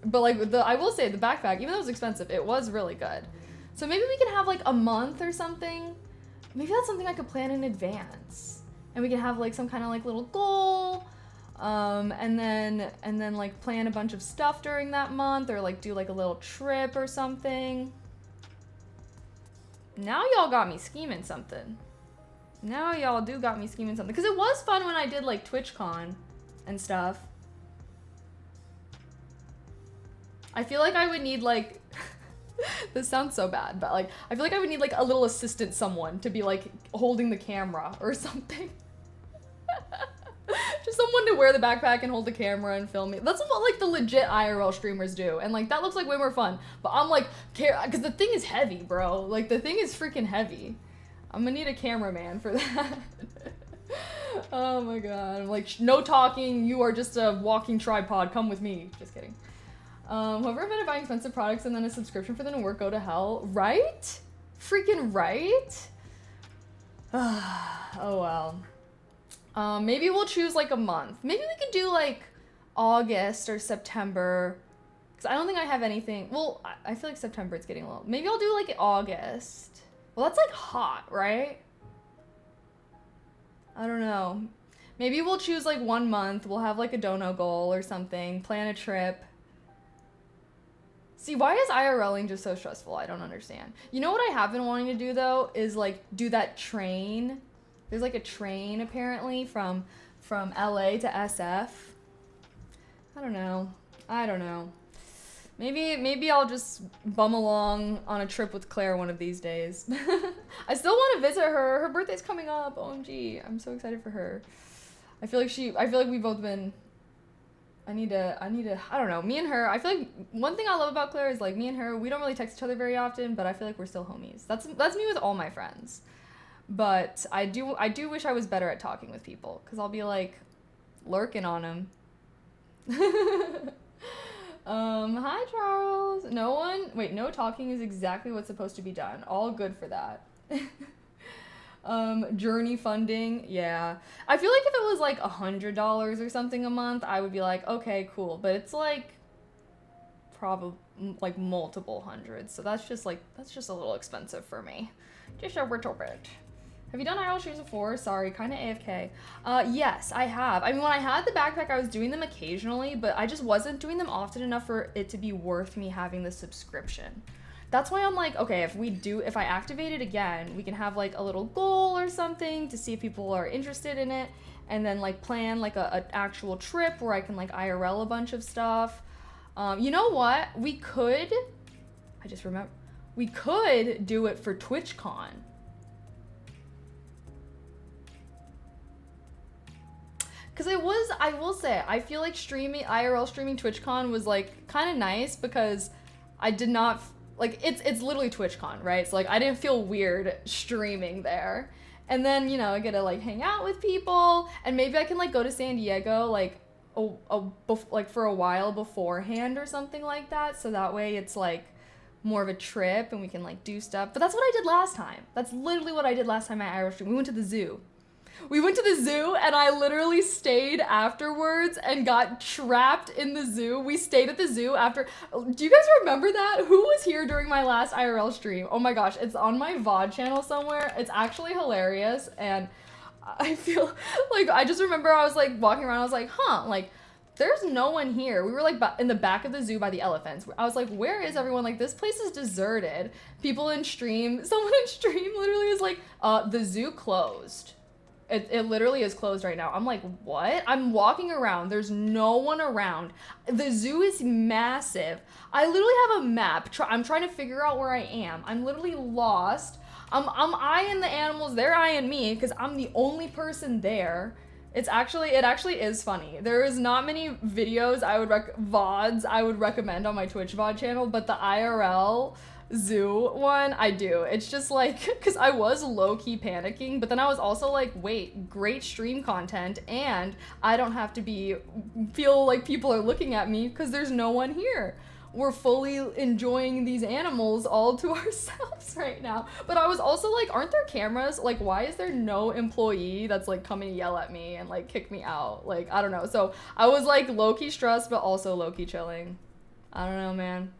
but like I will say the backpack, even though it was expensive, it was really good. So maybe we can have like a month or something. Maybe that's something I could plan in advance. And we can have like some kind of like little goal. And then like plan a bunch of stuff during that month, or like do like a little trip or something. Now y'all got me scheming something. Now y'all do got me scheming something. Because it was fun when I did like TwitchCon and stuff. I feel like I would need like... This sounds so bad, but like, I feel like I would need like a little assistant someone to be like holding the camera or something. Just someone to wear the backpack and hold the camera and film me. That's what like the legit IRL streamers do. And like, that looks like way more fun. But I'm like, because the thing is heavy, bro. Like the thing is freaking heavy. I'm gonna need a cameraman for that. Oh my God. I'm like, no talking. You are just a walking tripod. Come with me. Just kidding. Whoever invented buying expensive products and then a subscription for them to work, go to hell. Right? Freaking right? Oh well. Maybe we'll choose like a month. Maybe we could do like August or September. Because I don't think I have anything. Well, I feel like September it's getting a little. Maybe I'll do like August. Well, that's like hot, right? I don't know. Maybe we'll choose like 1 month. We'll have like a dono goal or something. Plan a trip. See, why is IRLing just so stressful? I don't understand. You know what I have been wanting to do, though, is, like, do that train. There's, like, a train, apparently, from LA to SF. I don't know. Maybe I'll just bum along on a trip with Claire one of these days. I still want to visit her. Her birthday's coming up. OMG. I'm so excited for her. I feel like we've both been I need to I don't know, me and her, I feel like one thing I love about Claire is like me and her, we don't really text each other very often, but I feel like we're still homies. That's me with all my friends. But I do wish I was better at talking with people, cuz I'll be like lurking on them. Hi Charles. No talking is exactly what's supposed to be done. All good for that. Journey funding, yeah. I feel like if it was like $100 or something a month, I would be like, okay, cool. But it's like probably like multiple hundreds, so that's just a little expensive for me. Just a little bit. Have you done IRL streams before? Sorry, kind of AFK. Yes, I have. I mean, when I had the backpack, I was doing them occasionally, but I just wasn't doing them often enough for it to be worth me having the subscription. That's why I'm like, okay, if I activate it again, we can have like a little goal or something to see if people are interested in it, and then like plan like an actual trip where I can like IRL a bunch of stuff. You know what? We could do it for TwitchCon. Cause I will say, I feel like IRL streaming TwitchCon was like kind of nice because I did not, like, it's literally TwitchCon, right? So like I didn't feel weird streaming there. And then, you know, I get to like hang out with people, and maybe I can like go to San Diego like for a while beforehand or something like that. So that way it's like more of a trip and we can like do stuff. But that's what I did last time. That's literally what I did last time at IRL stream. We went to the zoo. And I literally stayed afterwards and got trapped in the zoo. We stayed at the zoo after. Do you guys remember that? Who was here during my last IRL stream? Oh my gosh, it's on my VOD channel somewhere. It's actually hilarious, and I feel like I just remember I was like walking around. I was like, like there's no one here. We were like in the back of the zoo by the elephants. I was like, where is everyone? Like this place is deserted. People in stream, someone in stream literally is like, the zoo closed. It literally is closed right now. I'm like, what? I'm walking around. There's no one around. The zoo is massive. I literally have a map. I'm trying to figure out where I am. I'm literally lost. I'm eyeing the animals. They're eyeing me because I'm the only person there. It actually is funny. There is not many videos VODs I would recommend on my Twitch VOD channel, but the IRL zoo one, I do. It's just like, because I was low-key panicking, but then I was also like, wait, great stream content, and I don't have to feel like people are looking at me because there's no one here. We're fully enjoying these animals all to ourselves right now. But I was also like, aren't there cameras? Like, why is there no employee that's like coming to yell at me and like kick me out? Like, I don't know. So I was like low-key stressed, but also low-key chilling. I don't know, man.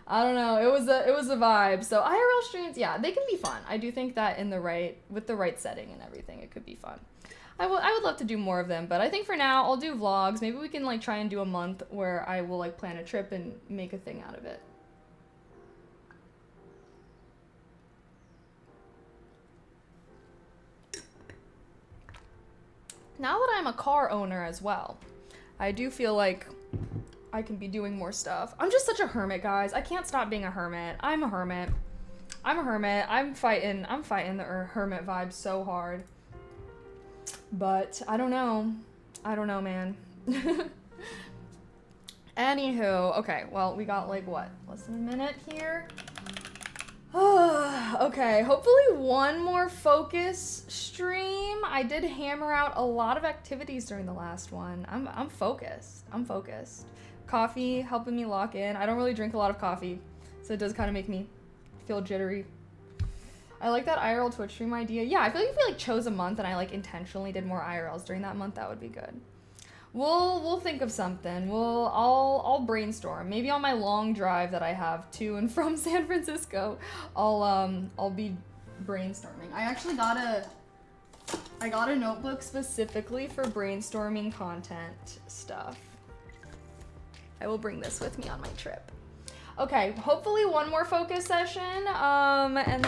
I don't know. It was a vibe. So IRL streams, yeah, they can be fun. I do think that with the right setting and everything, it could be fun. I would love to do more of them, but I think for now I'll do vlogs. Maybe we can like try and do a month where I will like plan a trip and make a thing out of it. Now that I'm a car owner as well, I do feel like I can be doing more stuff. I'm just such a hermit, guys. I can't stop being a hermit. I'm a hermit. I'm fighting the hermit vibe so hard. But I don't know, man. Anywho, okay, well, we got like what? Less than a minute here. Okay, hopefully one more focus stream. I did hammer out a lot of activities during the last one. I'm focused. Coffee helping me lock in. I don't really drink a lot of coffee, so it does kind of make me feel jittery. I like that IRL Twitch stream idea. Yeah, I feel like if we like chose a month and I like intentionally did more IRLs during that month, that would be good. We'll think of something. I'll brainstorm. Maybe on my long drive that I have to and from San Francisco, I'll be brainstorming. I actually got a notebook specifically for brainstorming content stuff. I will bring this with me on my trip. Okay, hopefully one more focus session, and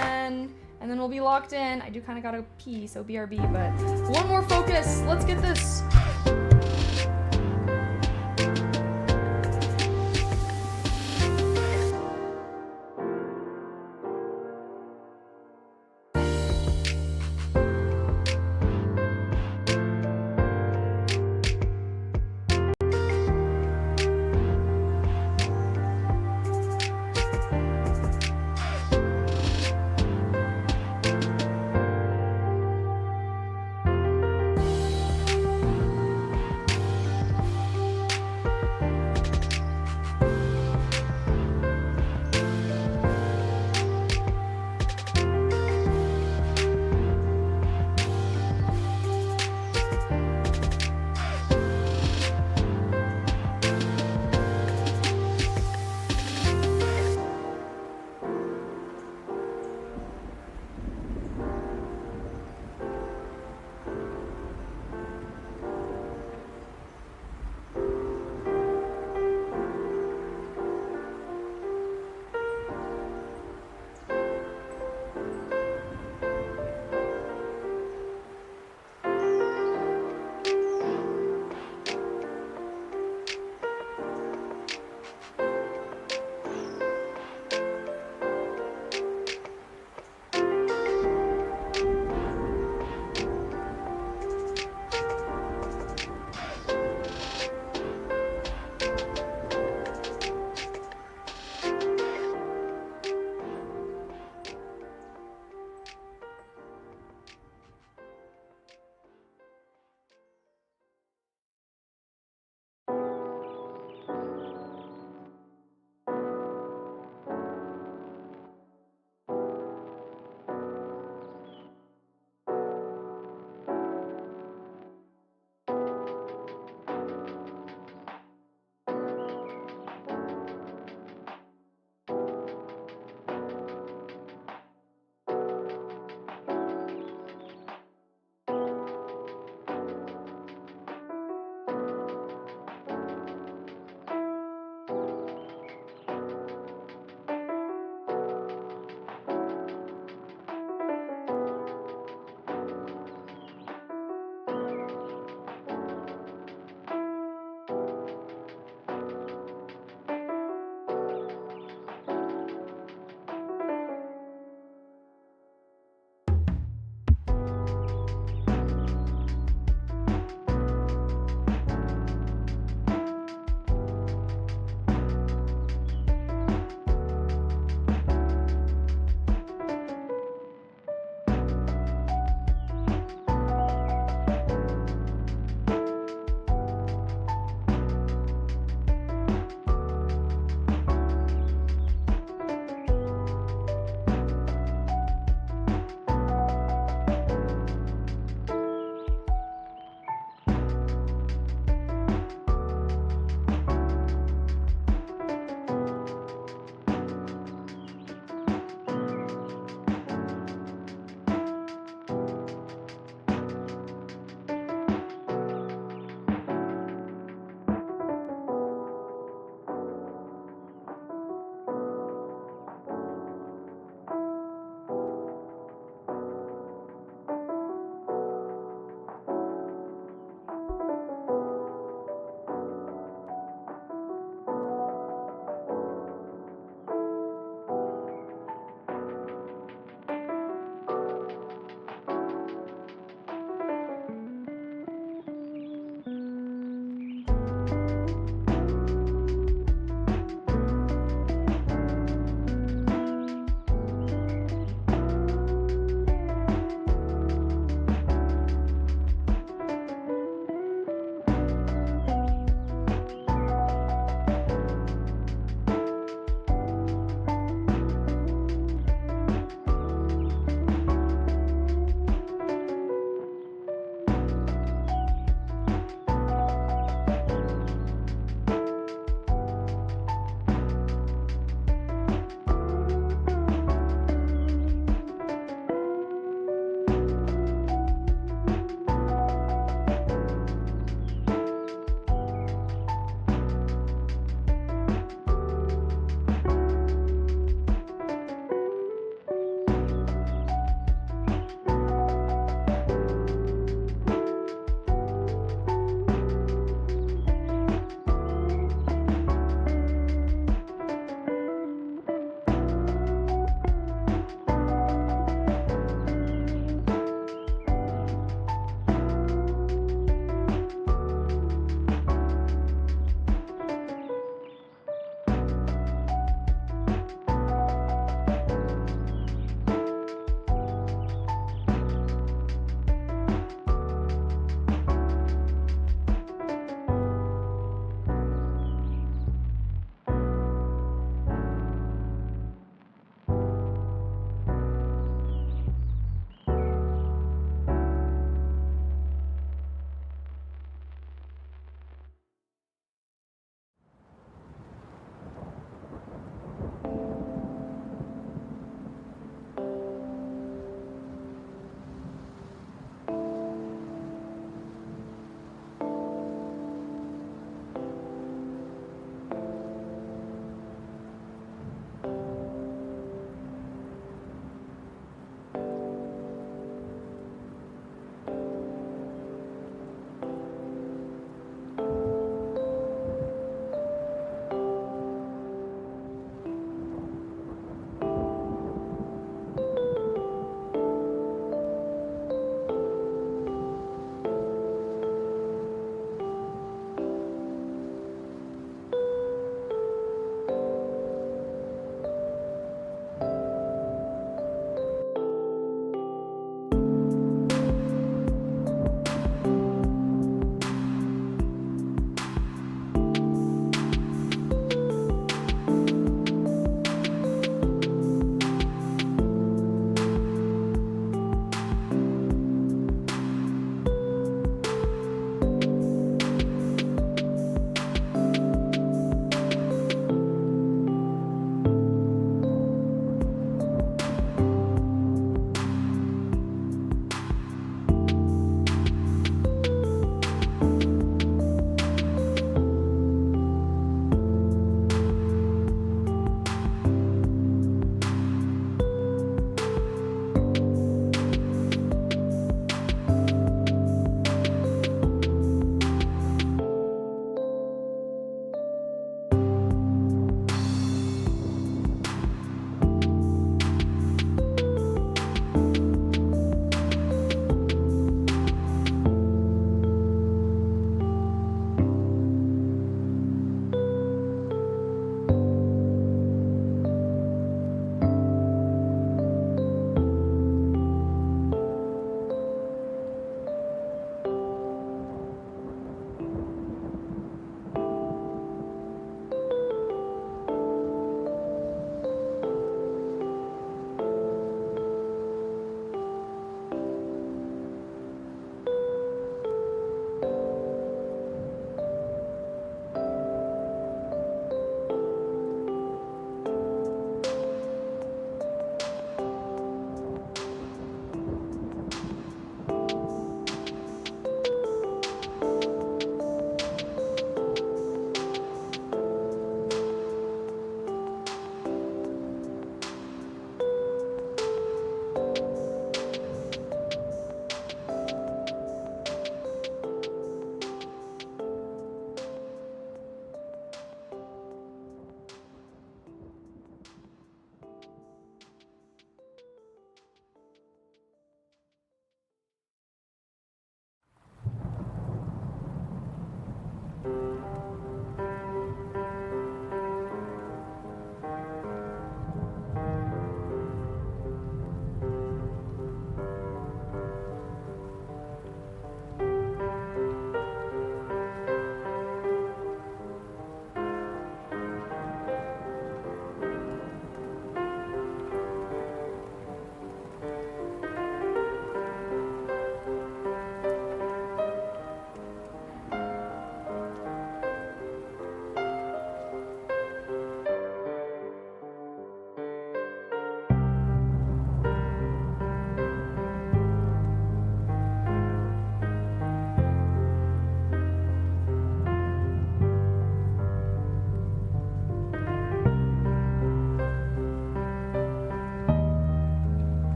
then we'll be locked in. I do kind of gotta pee, so BRB, but one more focus. Let's get this.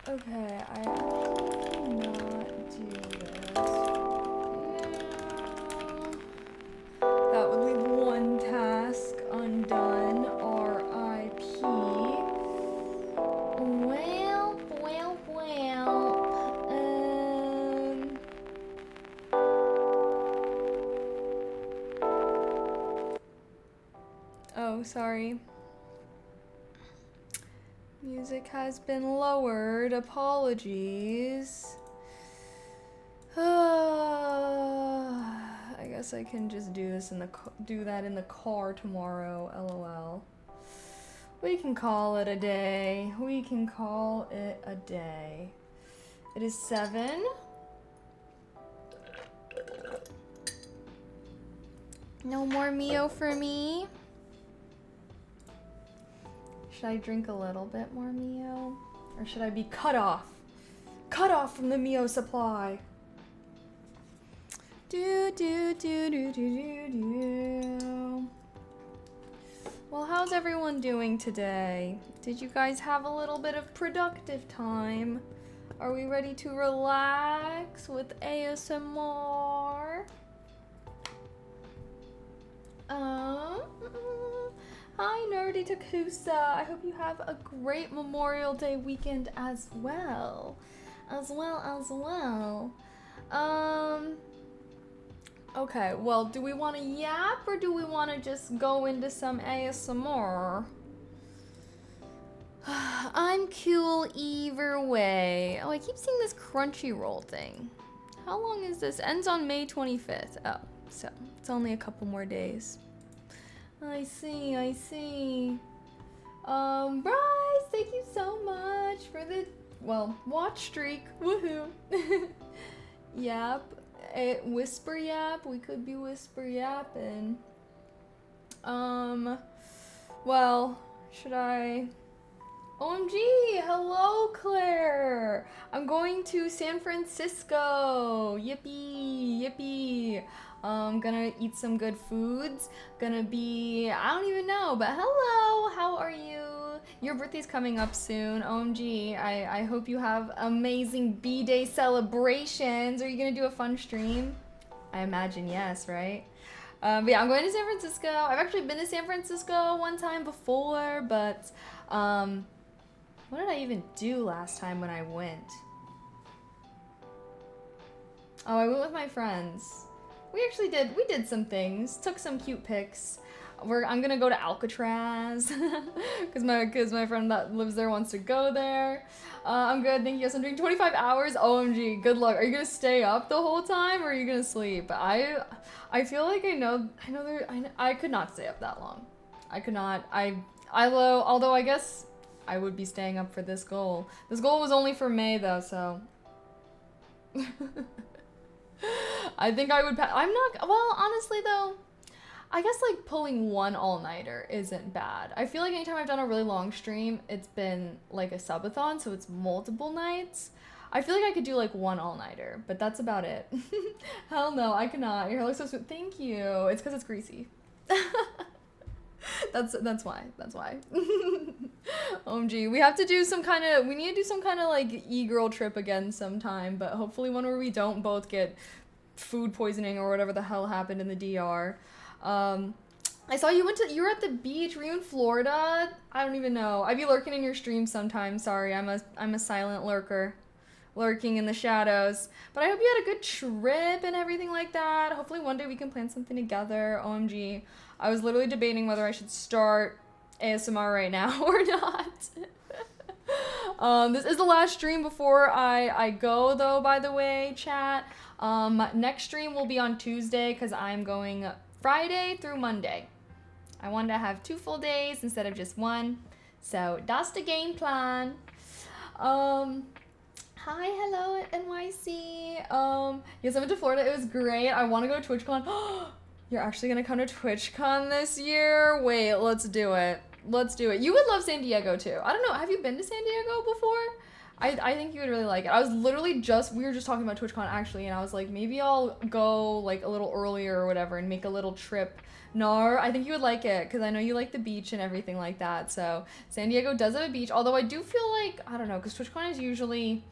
Okay, I actually cannot do this. No. That would leave one task undone. R.I.P. Well. Oh, sorry. Music has been lowered. Apologies. I guess I can just do this do that in the car tomorrow. LOL. We can call it a day. We can call it a day. It is 7. No more Mio for me. Should I drink a little bit more Mio? Or should I be cut off? Cut off from the Mio supply. Do. Well, how's everyone doing today? Did you guys have a little bit of productive time? Are we ready to relax with ASMR? Hi, Nerdy Takusa. I hope you have a great Memorial Day weekend as well. Okay, well, do we want to yap or do we want to just go into some ASMR? I'm cool either way. Oh, I keep seeing this Crunchyroll thing. How long is this? Ends on May 25th. Oh, so it's only a couple more days. I see. Bryce, thank you so much for the, watch streak. Woohoo. Yap. Whisper yap. We could be whisper yapping. Well, should I? OMG, hello Claire. I'm going to San Francisco. Yippee. Gonna eat some good foods. Gonna be, I don't even know, but hello, how are you? Your birthday's coming up soon. OMG, I hope you have amazing B-Day celebrations. Are you gonna do a fun stream? I imagine yes, right? But yeah, I'm going to San Francisco. I've actually been to San Francisco one time before, but what did I even do last time when I went? Oh, I went with my friends. We did some things, took some cute pics. I'm gonna go to Alcatraz because my friend that lives there wants to go there. I'm good, thank you. Yes, I'm doing 25 hours. OMG, good luck. Are you gonna stay up the whole time or are you gonna sleep? I feel like I could not stay up that long. I could not. Although I guess I would be staying up for this goal. This goal was only for May though, so. I think I would honestly though, I guess like pulling one all-nighter isn't bad. I feel like anytime I've done a really long stream, it's been like a subathon, so it's multiple nights. I feel like I could do like one all-nighter, but that's about it. Hell no, I cannot. Your hair looks so sweet. Thank you. It's because it's greasy. That's why. OMG, we need to do some kind of like e-girl trip again sometime, but hopefully one where we don't both get food poisoning or whatever the hell happened in the DR. I saw you were at the beach. Were you in Florida? I don't even know. I'd be lurking in your stream sometimes. Sorry, I'm a silent lurker. Lurking in the shadows. But I hope you had a good trip and everything like that. Hopefully one day we can plan something together. OMG. I was literally debating whether I should start ASMR right now or not. This is the last stream before I go though, by the way, chat. Next stream will be on Tuesday because I'm going Friday through Monday. I wanted to have 2 full days instead of just 1. So that's the game plan. Hi, hello, NYC. Yes, I went to Florida. It was great. I want to go to TwitchCon. You're actually gonna come to TwitchCon this year? Wait, let's do it. You would love San Diego too. I don't know. Have you been to San Diego before? I think you would really like it. I was literally we were just talking about TwitchCon actually, and I was like, maybe I'll go like a little earlier or whatever and make a little trip. No, I think you would like it because I know you like the beach and everything like that. So San Diego does have a beach, although I do feel like, I don't know, because TwitchCon is usually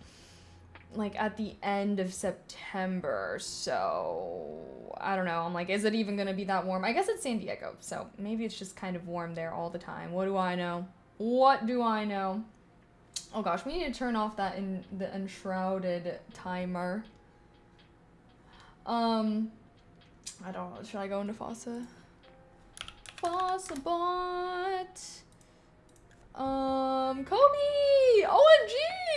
like at the end of September, so I don't know. I'm like, is it even gonna be that warm? I guess it's San Diego, so maybe it's just kind of warm there all the time. What do I know? What do I know? Oh gosh, we need to turn off the enshrouded timer. I don't know. Should I go into Fossa? Fossa bot. Kobe! OMG!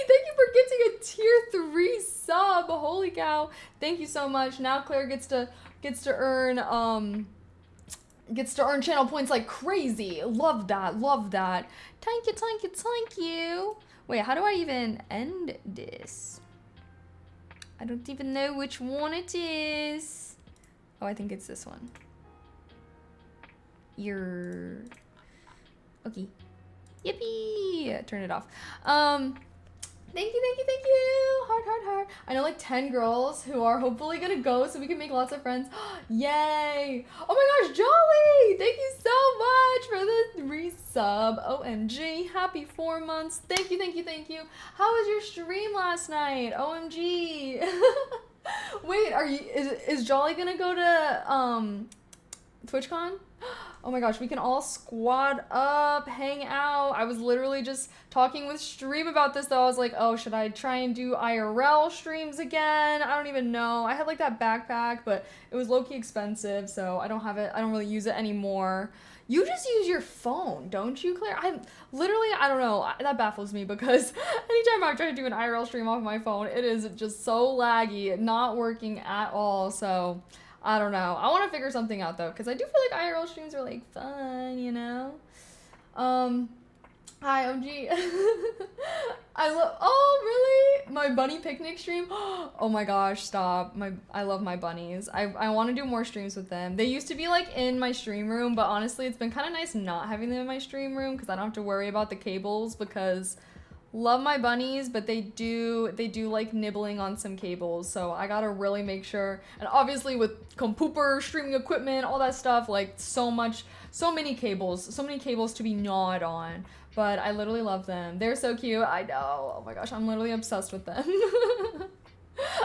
Thank you for getting a tier 3 sub. Holy cow. Thank you so much. Now Claire gets to earn channel points like crazy. Love that. Love that. Thank you, thank you, thank you. Wait, how do I even end this? I don't even know which one it is. Oh, I think it's this one. Okay. Yippee! Turn it off. Thank you, thank you, thank you. Heart, heart, heart. I know like 10 girls who are hopefully gonna go so we can make lots of friends. Yay! Oh my gosh, Jolly! Thank you so much for the resub. OMG. Happy 4 months. Thank you, thank you, thank you. How was your stream last night? OMG. Wait, is Jolly gonna go to TwitchCon? Oh my gosh, we can all squad up, hang out. I was literally just talking with Stream about this though. I was like, oh, should I try and do IRL streams again? I don't even know. I had like that backpack, but it was low-key expensive, so I don't have it. I don't really use it anymore. You just use your phone, don't you, Claire? I don't know. That baffles me because anytime I try to do an IRL stream off my phone, it is just so laggy, not working at all, so I don't know. I want to figure something out though, because I do feel like IRL streams are like fun, you know? Hi, OMG. Oh, really? My bunny picnic stream? Oh my gosh, stop. I love my bunnies. I want to do more streams with them. They used to be like in my stream room, but honestly, it's been kind of nice not having them in my stream room because I don't have to worry about the cables because love my bunnies, but they do like nibbling on some cables, so I gotta really make sure. And obviously with Compooper, streaming equipment, all that stuff, like so many cables to be gnawed on. But I literally love them. They're so cute. I know. Oh my gosh, I'm literally obsessed with them.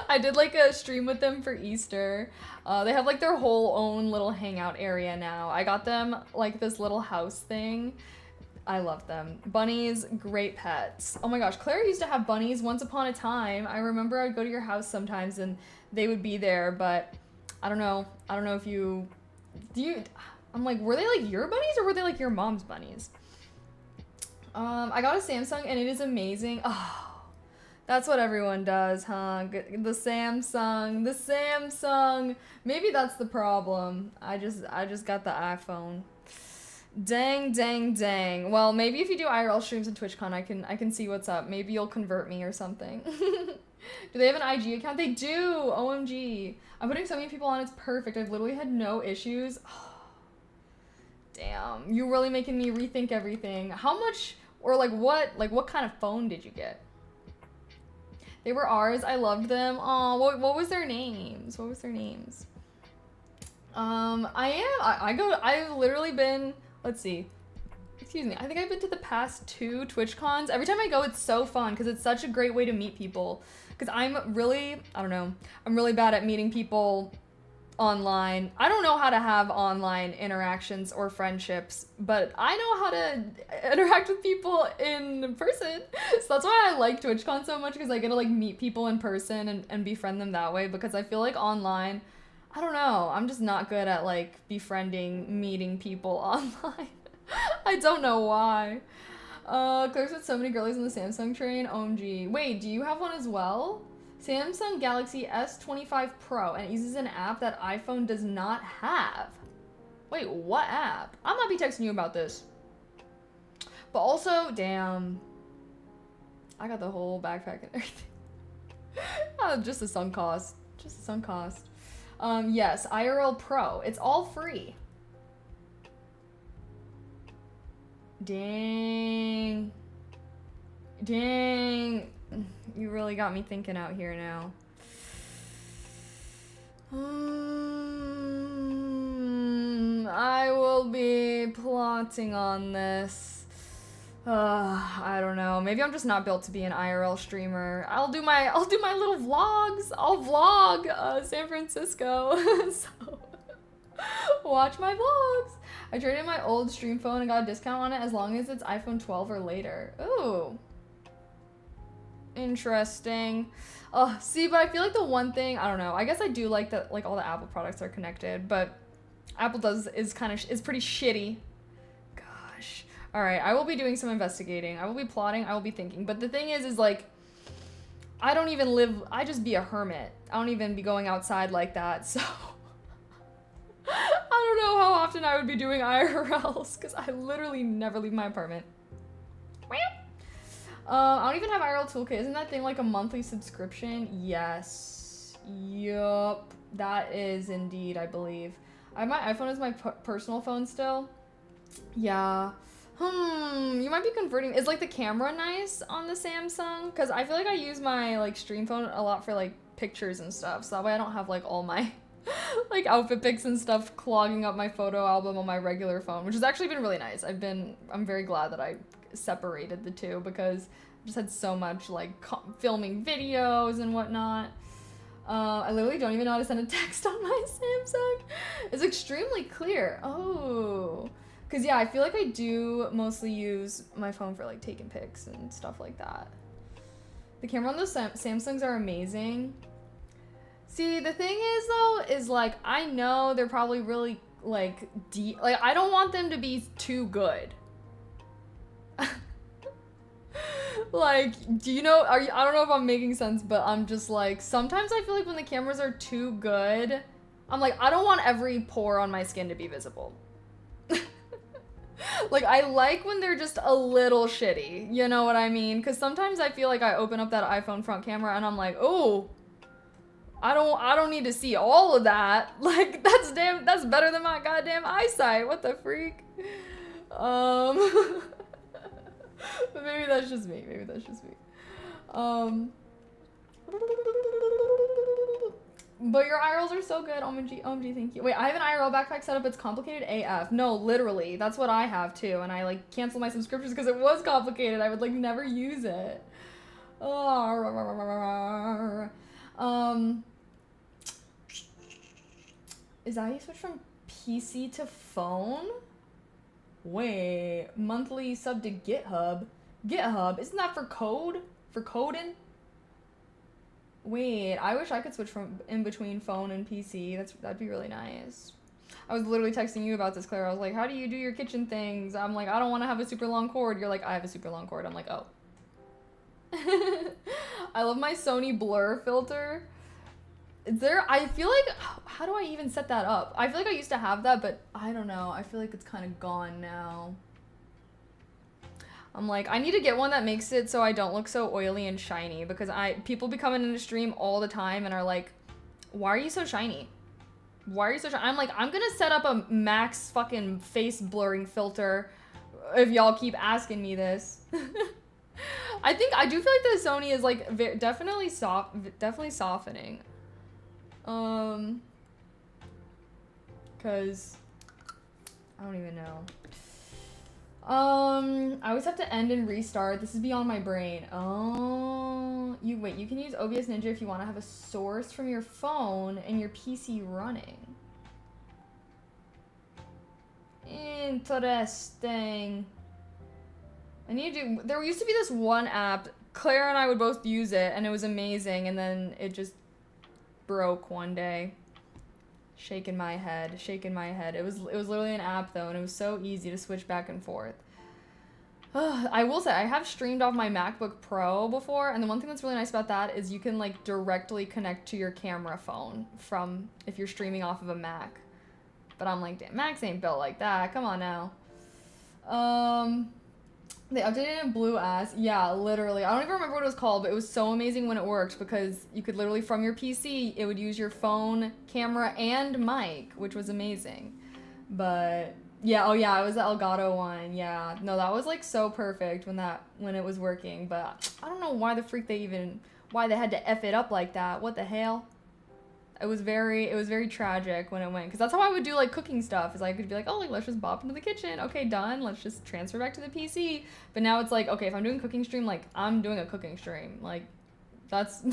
I did like a stream with them for Easter. They have like their whole own little hangout area now. I got them like this little house thing. I love them. Bunnies, great pets. Oh my gosh, Claire used to have bunnies once upon a time. I remember I'd go to your house sometimes and they would be there, but I don't know. I don't know if I'm like, were they like your bunnies or were they like your mom's bunnies? I got a Samsung and it is amazing. Oh, that's what everyone does, huh? The Samsung. Maybe that's the problem. I just got the iPhone. Dang, dang, dang. Well, maybe if you do IRL streams and TwitchCon, I can see what's up. Maybe you'll convert me or something. Do they have an IG account? They do! OMG. I'm putting so many people on, it's perfect. I've literally had no issues. Damn. You're really making me rethink everything. How much, or what kind of phone did you get? They were ours. I loved them. Aw, what was their names? What was their names? I've literally been, let's see. Excuse me. I think I've been to the past 2 TwitchCons. Every time I go, it's so fun because it's such a great way to meet people. Because I'm really bad at meeting people online. I don't know how to have online interactions or friendships, but I know how to interact with people in person. So that's why I like TwitchCon so much, because I get to like meet people in person and befriend them that way, because I feel like online, I don't know, I'm just not good at like meeting people online. I don't know why. Claire's with so many girlies on the Samsung train. OMG. Wait, do you have one as well? Samsung Galaxy S25 Pro, and it uses an app that iPhone does not have. Wait, what app? I might be texting you about this. But also, damn. I got the whole backpack and everything. Just a sunk cost. Just a sunk cost. Yes, IRL Pro. It's all free. Dang. Dang. You really got me thinking out here now. I will be plotting on this. I don't know. Maybe I'm just not built to be an IRL streamer. I'll do my little vlogs. I'll vlog San Francisco. So watch my vlogs. I traded my old stream phone and got a discount on it as long as it's iPhone 12 or later. Ooh. Interesting. Oh, see, but I feel like the one thing, I don't know. I guess I do like that, like all the Apple products are connected, but Apple is pretty shitty. Gosh. All right, I will be doing some investigating. I will be plotting. I will be thinking. But the thing is like, I just be a hermit. I don't even be going outside like that. So I don't know how often I would be doing IRLs because I literally never leave my apartment. I don't even have IRL Toolkit. Isn't that thing like a monthly subscription? Yes. Yup. That is indeed, I believe. My iPhone is my personal phone still. Yeah. You might be converting. Is like the camera nice on the Samsung? Because I feel like I use my like stream phone a lot for like pictures and stuff. So that way I don't have like all my like outfit pics and stuff clogging up my photo album on my regular phone, which has actually been really nice. I'm very glad that I separated the two because I just had so much like filming videos and whatnot. I literally don't even know how to send a text on my Samsung. It's extremely clear. Oh, because yeah, I feel like I do mostly use my phone for like taking pics and stuff like that. The camera on those Samsungs are amazing. See, the thing is though, is like I know they're probably really like deep. Like I don't want them to be too good. Like, do you know, I don't know if I'm making sense, but I'm just like, sometimes I feel like when the cameras are too good, I'm like, I don't want every pore on my skin to be visible. Like, I like when they're just a little shitty, you know what I mean? Because sometimes I feel like I open up that iPhone front camera and I'm like, oh, I don't need to see all of that. Like, that's better than my goddamn eyesight. What the freak? But maybe that's just me. But your IRLs are so good. OMG, thank you. Wait, I have an IRL backpack setup. It's complicated AF. No, literally. That's what I have too. And I like canceled my subscriptions because it was complicated. I would like never use it. Is that how you switch from PC to phone? Wait, monthly sub to GitHub. GitHub, isn't that for code? For coding? Wait, I wish I could switch from in between phone and PC. That'd be really nice. I was literally texting you about this, Claire. I was like, how do you do your kitchen things? I'm like, I don't want to have a super long cord. You're like, I have a super long cord. I'm like, oh. I love my Sony blur filter. I feel like, how do I even set that up? I feel like I used to have that, but I don't know. I feel like it's kind of gone now. I'm like, I need to get one that makes it so I don't look so oily and shiny because people be coming in the stream all the time and are like, why are you so shiny? Why are you so shiny? I'm like, I'm gonna set up a max fucking face blurring filter if y'all keep asking me this. I do feel like the Sony is like definitely softening. Cause I don't even know. I always have to end and restart. This is beyond my brain. Oh, you can use OBS Ninja if you want to have a source from your phone and your PC running. Interesting. There used to be this one app, Claire and I would both use it and it was amazing, and then it just broke one day. Shaking my head. It was literally an app though, and it was so easy to switch back and forth. I will say, I have streamed off my MacBook Pro before, and the one thing that's really nice about that is you can like directly connect to your camera phone from if you're streaming off of a Mac. But I'm like, damn, Macs ain't built like that. Come on now. They updated it in Blue Ass. Yeah, literally. I don't even remember what it was called, but it was so amazing when it worked because you could literally, from your PC, it would use your phone, camera, and mic, which was amazing. But Yeah, oh yeah, it was the Elgato one. Yeah. No, that was like so perfect when it was working, but I don't know why the freak why they had to F it up like that. What the hell? It was very tragic when it went, because that's how I would do like cooking stuff, is I could be like, oh, like let's just bop into the kitchen, okay, done, let's just transfer back to the PC. But now it's like, okay, if I'm doing a cooking stream, like I'm doing a cooking stream, like that's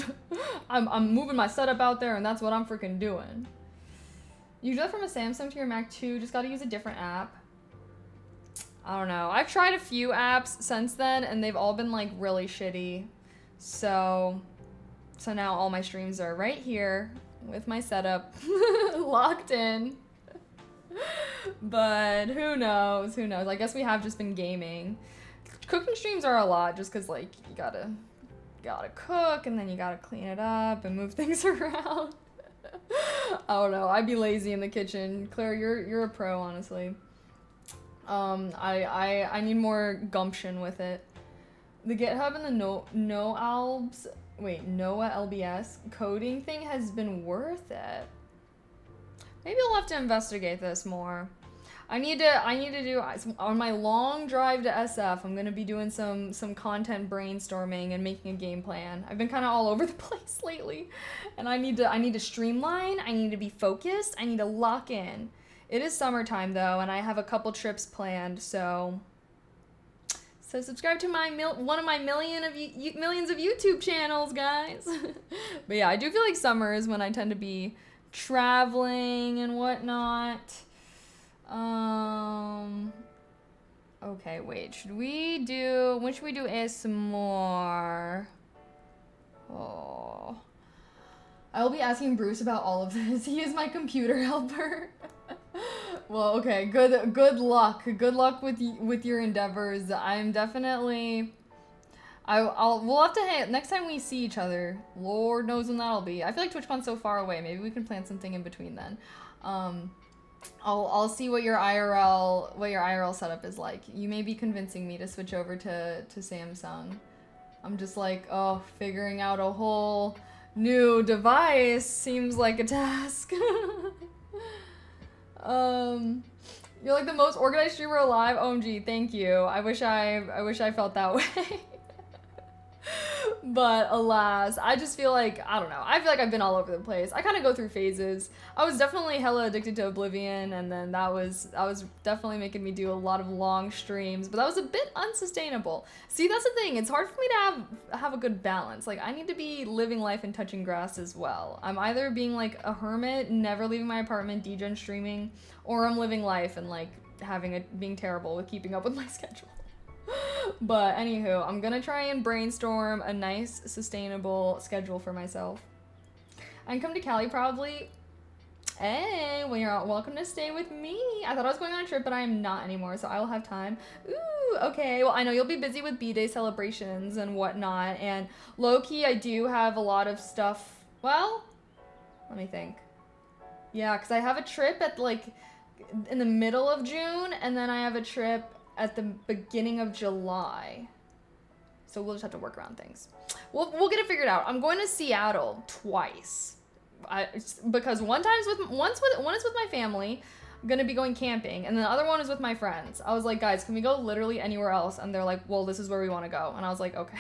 I'm moving my setup out there and that's what I'm freaking doing. You do that from a Samsung to your Mac too, just gotta use a different app. I don't know, I've tried a few apps since then and they've all been like really shitty, so now all my streams are right here with my setup locked in. But who knows? I guess we have just been gaming. Cooking streams are a lot just because like you gotta cook and then you gotta clean it up and move things around. I don't know. I'd be lazy in the kitchen. Claire, you're a pro, honestly. I need more gumption with it. The GitHub and the Noah LBS coding thing has been worth it. Maybe I'll have to investigate this more. I need to do, on my long drive to SF, I'm gonna be doing some content brainstorming and making a game plan. I've been kind of all over the place lately, and I need to streamline. I need to be focused. I need to lock in. It is summertime though, and I have a couple trips planned, so subscribe to my one of my millions of YouTube channels, guys. But yeah, I do feel like summer is when I tend to be traveling and whatnot. Okay, wait, when should we do ASMR? Oh, I will be asking Bruce about all of this. He is my computer helper. Well, okay, good luck with your endeavors. I'm definitely, we'll have to next time we see each other. Lord knows when that'll be. I feel like TwitchCon's so far away. Maybe we can plan something in between then. I'll see what your IRL setup is like. You may be convincing me to switch over to Samsung. I'm just like, oh, figuring out a whole new device seems like a task. You're like the most organized streamer alive. OMG, thank you. I wish I felt that way. But alas, I just feel like, I don't know, I feel like I've been all over the place. I kind of go through phases. I was definitely hella addicted to Oblivion, and then that was definitely making me do a lot of long streams, but that was a bit unsustainable. See, that's the thing, it's hard for me to have a good balance. Like, I need to be living life and touching grass as well. I'm either being like a hermit, never leaving my apartment, degen streaming, or I'm living life and like being terrible with keeping up with my schedule. But anywho, I'm gonna try and brainstorm a nice, sustainable schedule for myself. I can come to Cali probably. Hey, well, you're welcome to stay with me. I thought I was going on a trip, but I am not anymore, so I will have time. Ooh, okay. Well, I know you'll be busy with B-Day celebrations and whatnot, and low-key, I do have a lot of stuff. Well, let me think. Yeah, because I have a trip at, like, in the middle of June, and then I have a trip at the beginning of July. So we'll just have to work around things. We'll get it figured out. I'm going to Seattle twice. Because one is with my family. I'm gonna be going camping, and then the other one is with my friends. I was like, guys, can we go literally anywhere else? And they're like, well, this is where we want to go. And I was like, okay.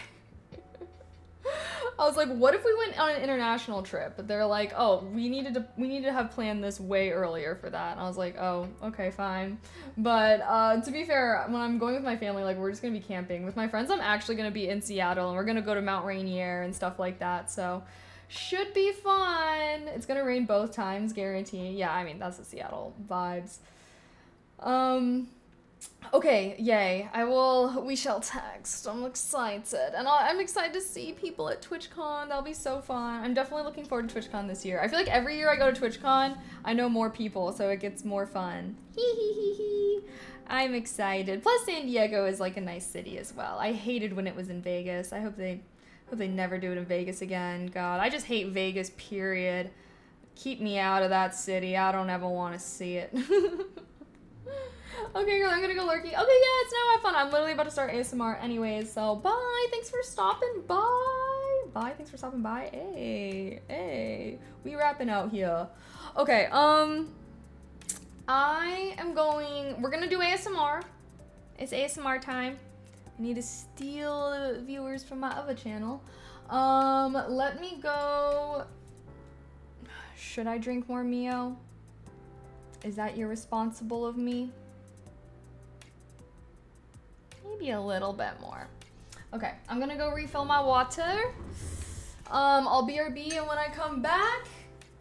I was like, what if we went on an international trip? But they're like, oh, we needed to have planned this way earlier for that. And I was like, oh, okay, fine. But to be fair, when I'm going with my family, like, we're just gonna be camping. With my friends, I'm actually gonna be in Seattle, and we're gonna go to Mount Rainier and stuff like that. So should be fun. It's gonna rain both times, guarantee. Yeah, I mean, that's the Seattle vibes. Okay, yay. We shall text. I'm excited. And I'm excited to see people at TwitchCon. That'll be so fun. I'm definitely looking forward to TwitchCon this year. I feel like every year I go to TwitchCon, I know more people, so it gets more fun. Hee hee hee hee. I'm excited. Plus, San Diego is like a nice city as well. I hated when it was in Vegas. I hope they never do it in Vegas again. God, I just hate Vegas, period. Keep me out of that city. I don't ever want to see it. Okay, girl, I'm gonna go lurky. Okay, yeah, it's now have fun. I'm literally about to start ASMR anyways, so bye. Thanks for stopping by. Bye, thanks for stopping by. Hey, we wrapping out here. Okay, we're gonna do ASMR. It's ASMR time. I need to steal the viewers from my other channel. Let me go. Should I drink more Mio? Is that irresponsible of me? Maybe a little bit more. Okay, I'm gonna go refill my water. I'll BRB, and when I come back,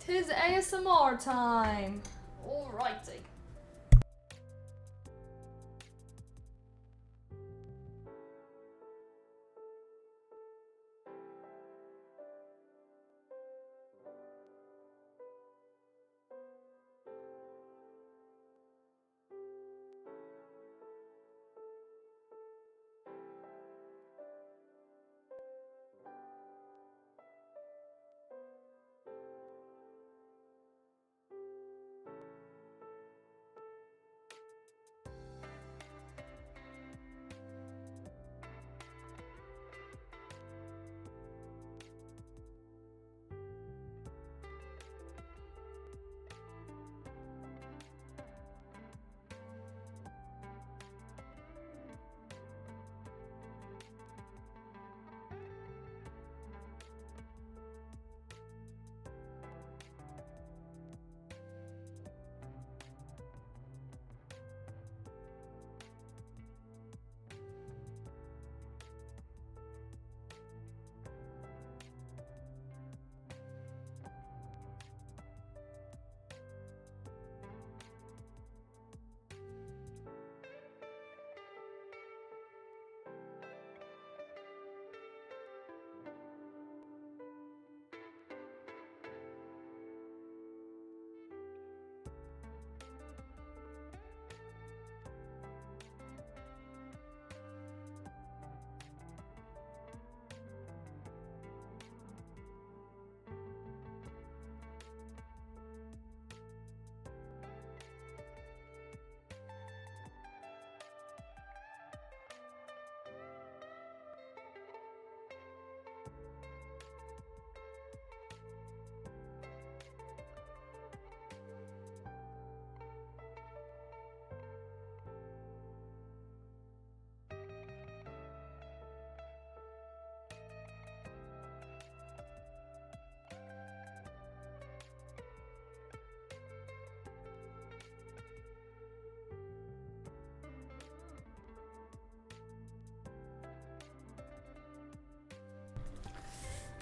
'tis ASMR time. Alrighty.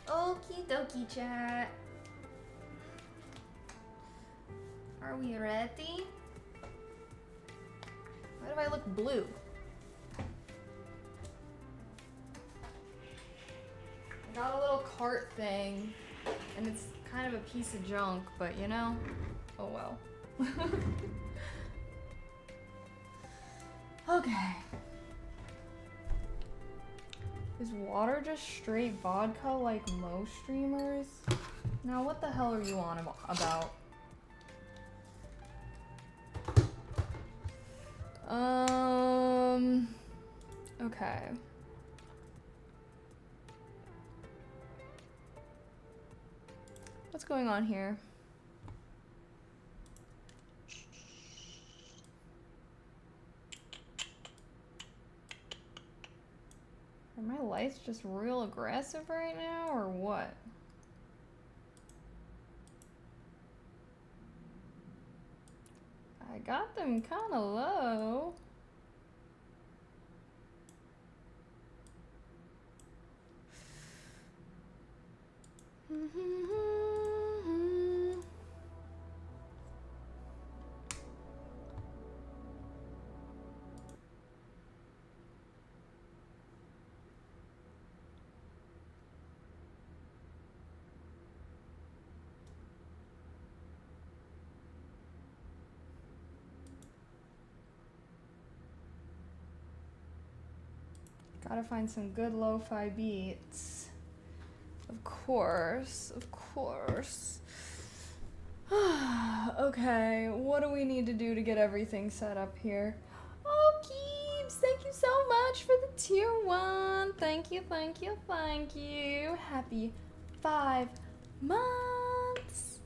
Okie dokie, chat. Are we ready? Why do I look blue? I got a little cart thing, and it's kind of a piece of junk, but you know, oh well. Okay. Is water just straight vodka like most streamers? Now what the hell are you on about? Okay. What's going on here? Are my lights just real aggressive right now, or what? I got them kind of low. Gotta find some good lo-fi beats. Of course, of course. Okay, what do we need to do to get everything set up here? Oh, Keeps, thank you so much for the tier 1. Thank you, thank you, thank you. Happy 5 months.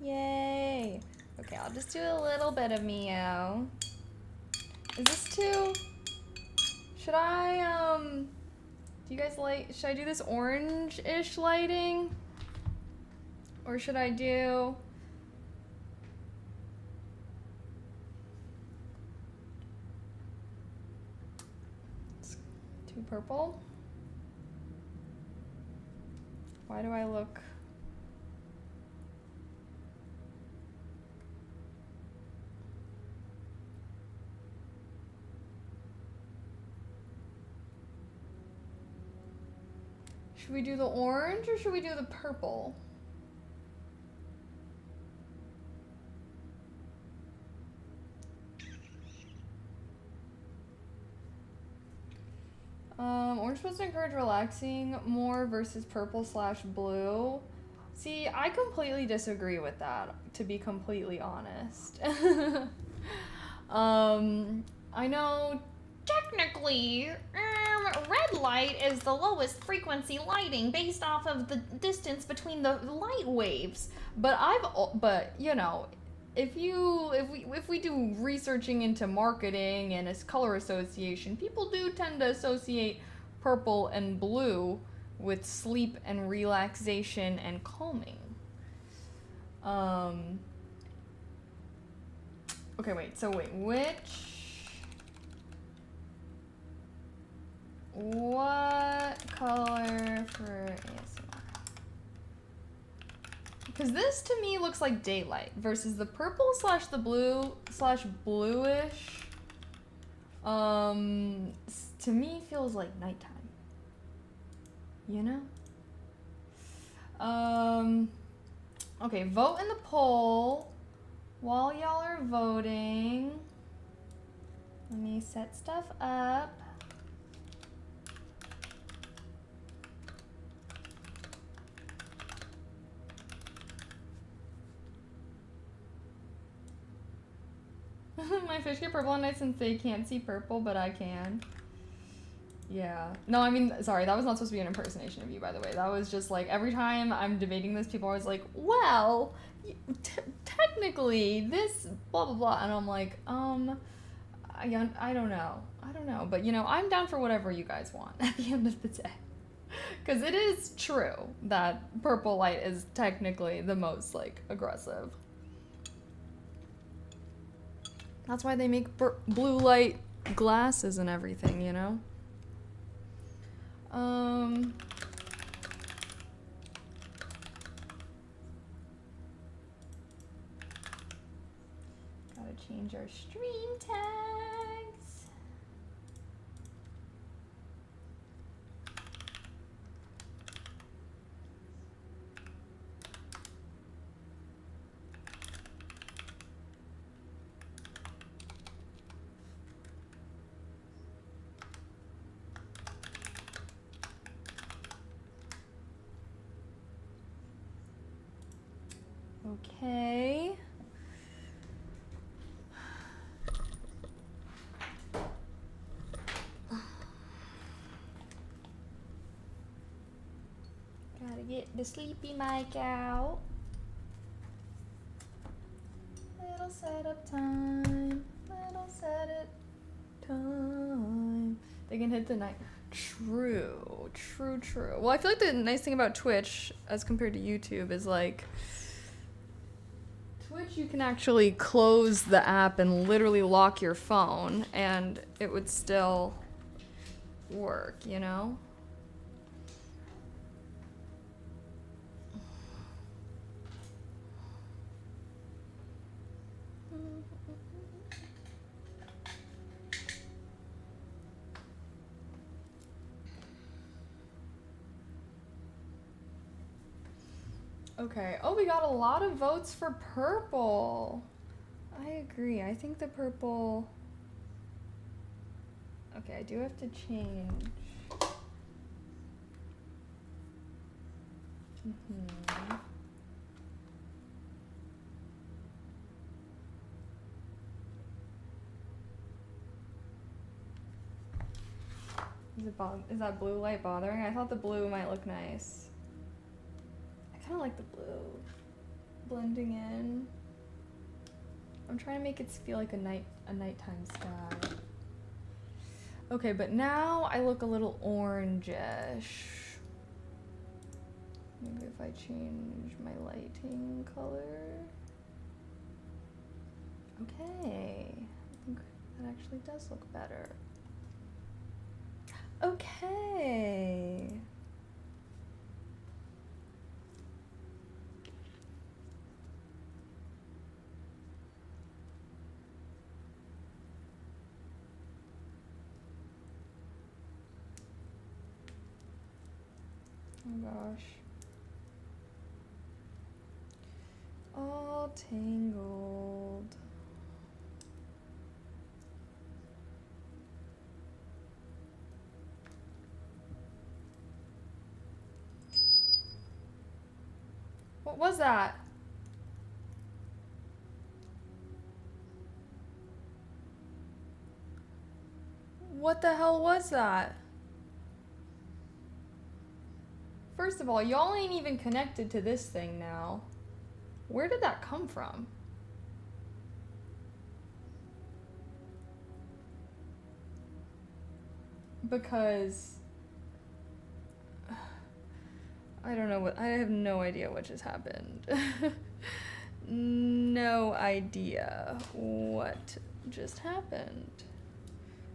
Yay. Okay, I'll just do a little bit of Mio. Is this too... Should I, do you guys like... Should I do this orange-ish lighting? Or should I do... Too purple? Why do I look... Should we do the orange or should we do the purple? Orange supposed to encourage relaxing more versus purple/blue. See, I completely disagree with that, to be completely honest. I know technically, red light is the lowest frequency lighting based off of the distance between the light waves. But you know, if we do researching into marketing and its color association, people do tend to associate purple and blue with sleep and relaxation and calming. Okay, wait, what color for ASMR? Because this to me looks like daylight versus the purple slash the blue slash bluish, to me feels like nighttime. You know? Okay, vote in the poll. While y'all are voting, let me set stuff up. My fish get purple at night since they can't see purple, but I can. Yeah. No, I mean, sorry, that was not supposed to be an impersonation of you, by the way. That was just like, every time I'm debating this, people are always like, well, technically, this blah, blah, blah. And I'm like, I don't know. I don't know. But, you know, I'm down for whatever you guys want at the end of the day. Because it is true that purple light is technically the most, like, aggressive. That's why they make blue light glasses and everything, you know? Gotta change our stream tags. Okay. Gotta get the sleepy mic out. Little setup time. Little setup time. They can hit the night. True. Well, I feel like the nice thing about Twitch as compared to YouTube is like Twitch, you can actually close the app and literally lock your phone and it would still work, you know? Okay. Oh, we got a lot of votes for purple. I agree. I think the purple... Okay, I do have to change. Is that blue light bothering? I thought the blue might look nice. I kind of like the blue blending in. I'm trying to make it feel like a nighttime sky. Okay, but now I look a little orangish. Maybe if I change my lighting color. Okay, I think that actually does look better. Okay. Oh gosh. All tangled. What was that? What the hell was that? First of all, y'all ain't even connected to this thing now. Where did that come from? Because I don't know I have no idea what just happened. No idea what just happened.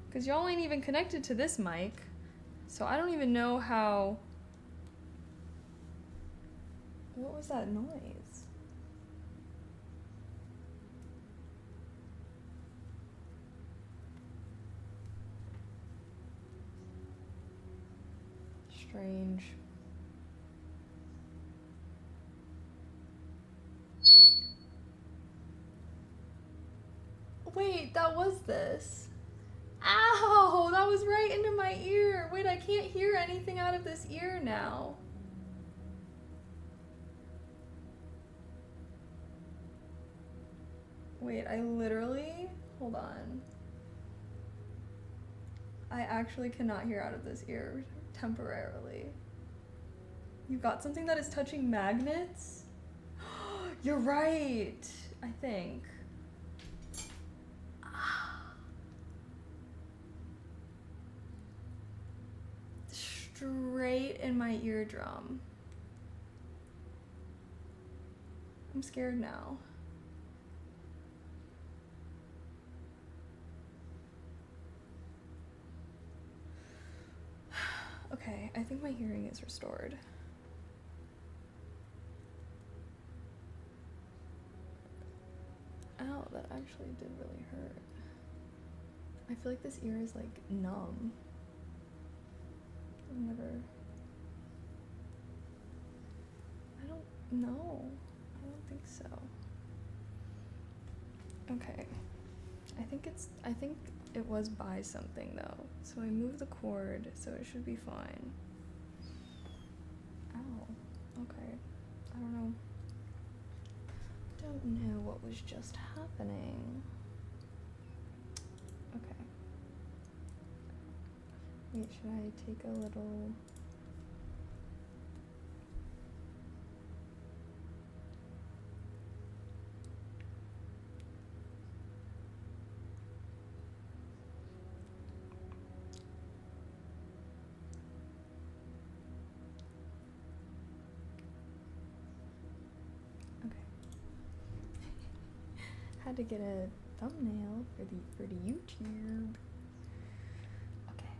Because y'all ain't even connected to this mic. So I don't even know how. What was that noise? Strange. Wait, that was this. Ow! That was right into my ear. Wait, I can't hear anything out of this ear now. Wait, I literally... Hold on. I actually cannot hear out of this ear temporarily. You got something that is touching magnets? You're right, I think. Straight in my eardrum. I'm scared now. Okay, I think my hearing is restored. Ow, that actually did really hurt. I feel like this ear is like numb. I don't know. I don't think so. Okay. I think it was by something though. So I moved the cord, so it should be fine. Ow. Okay. I don't know. Don't know what was just happening. Okay. Wait, should I take a little... Had to get a thumbnail for the YouTube. Okay.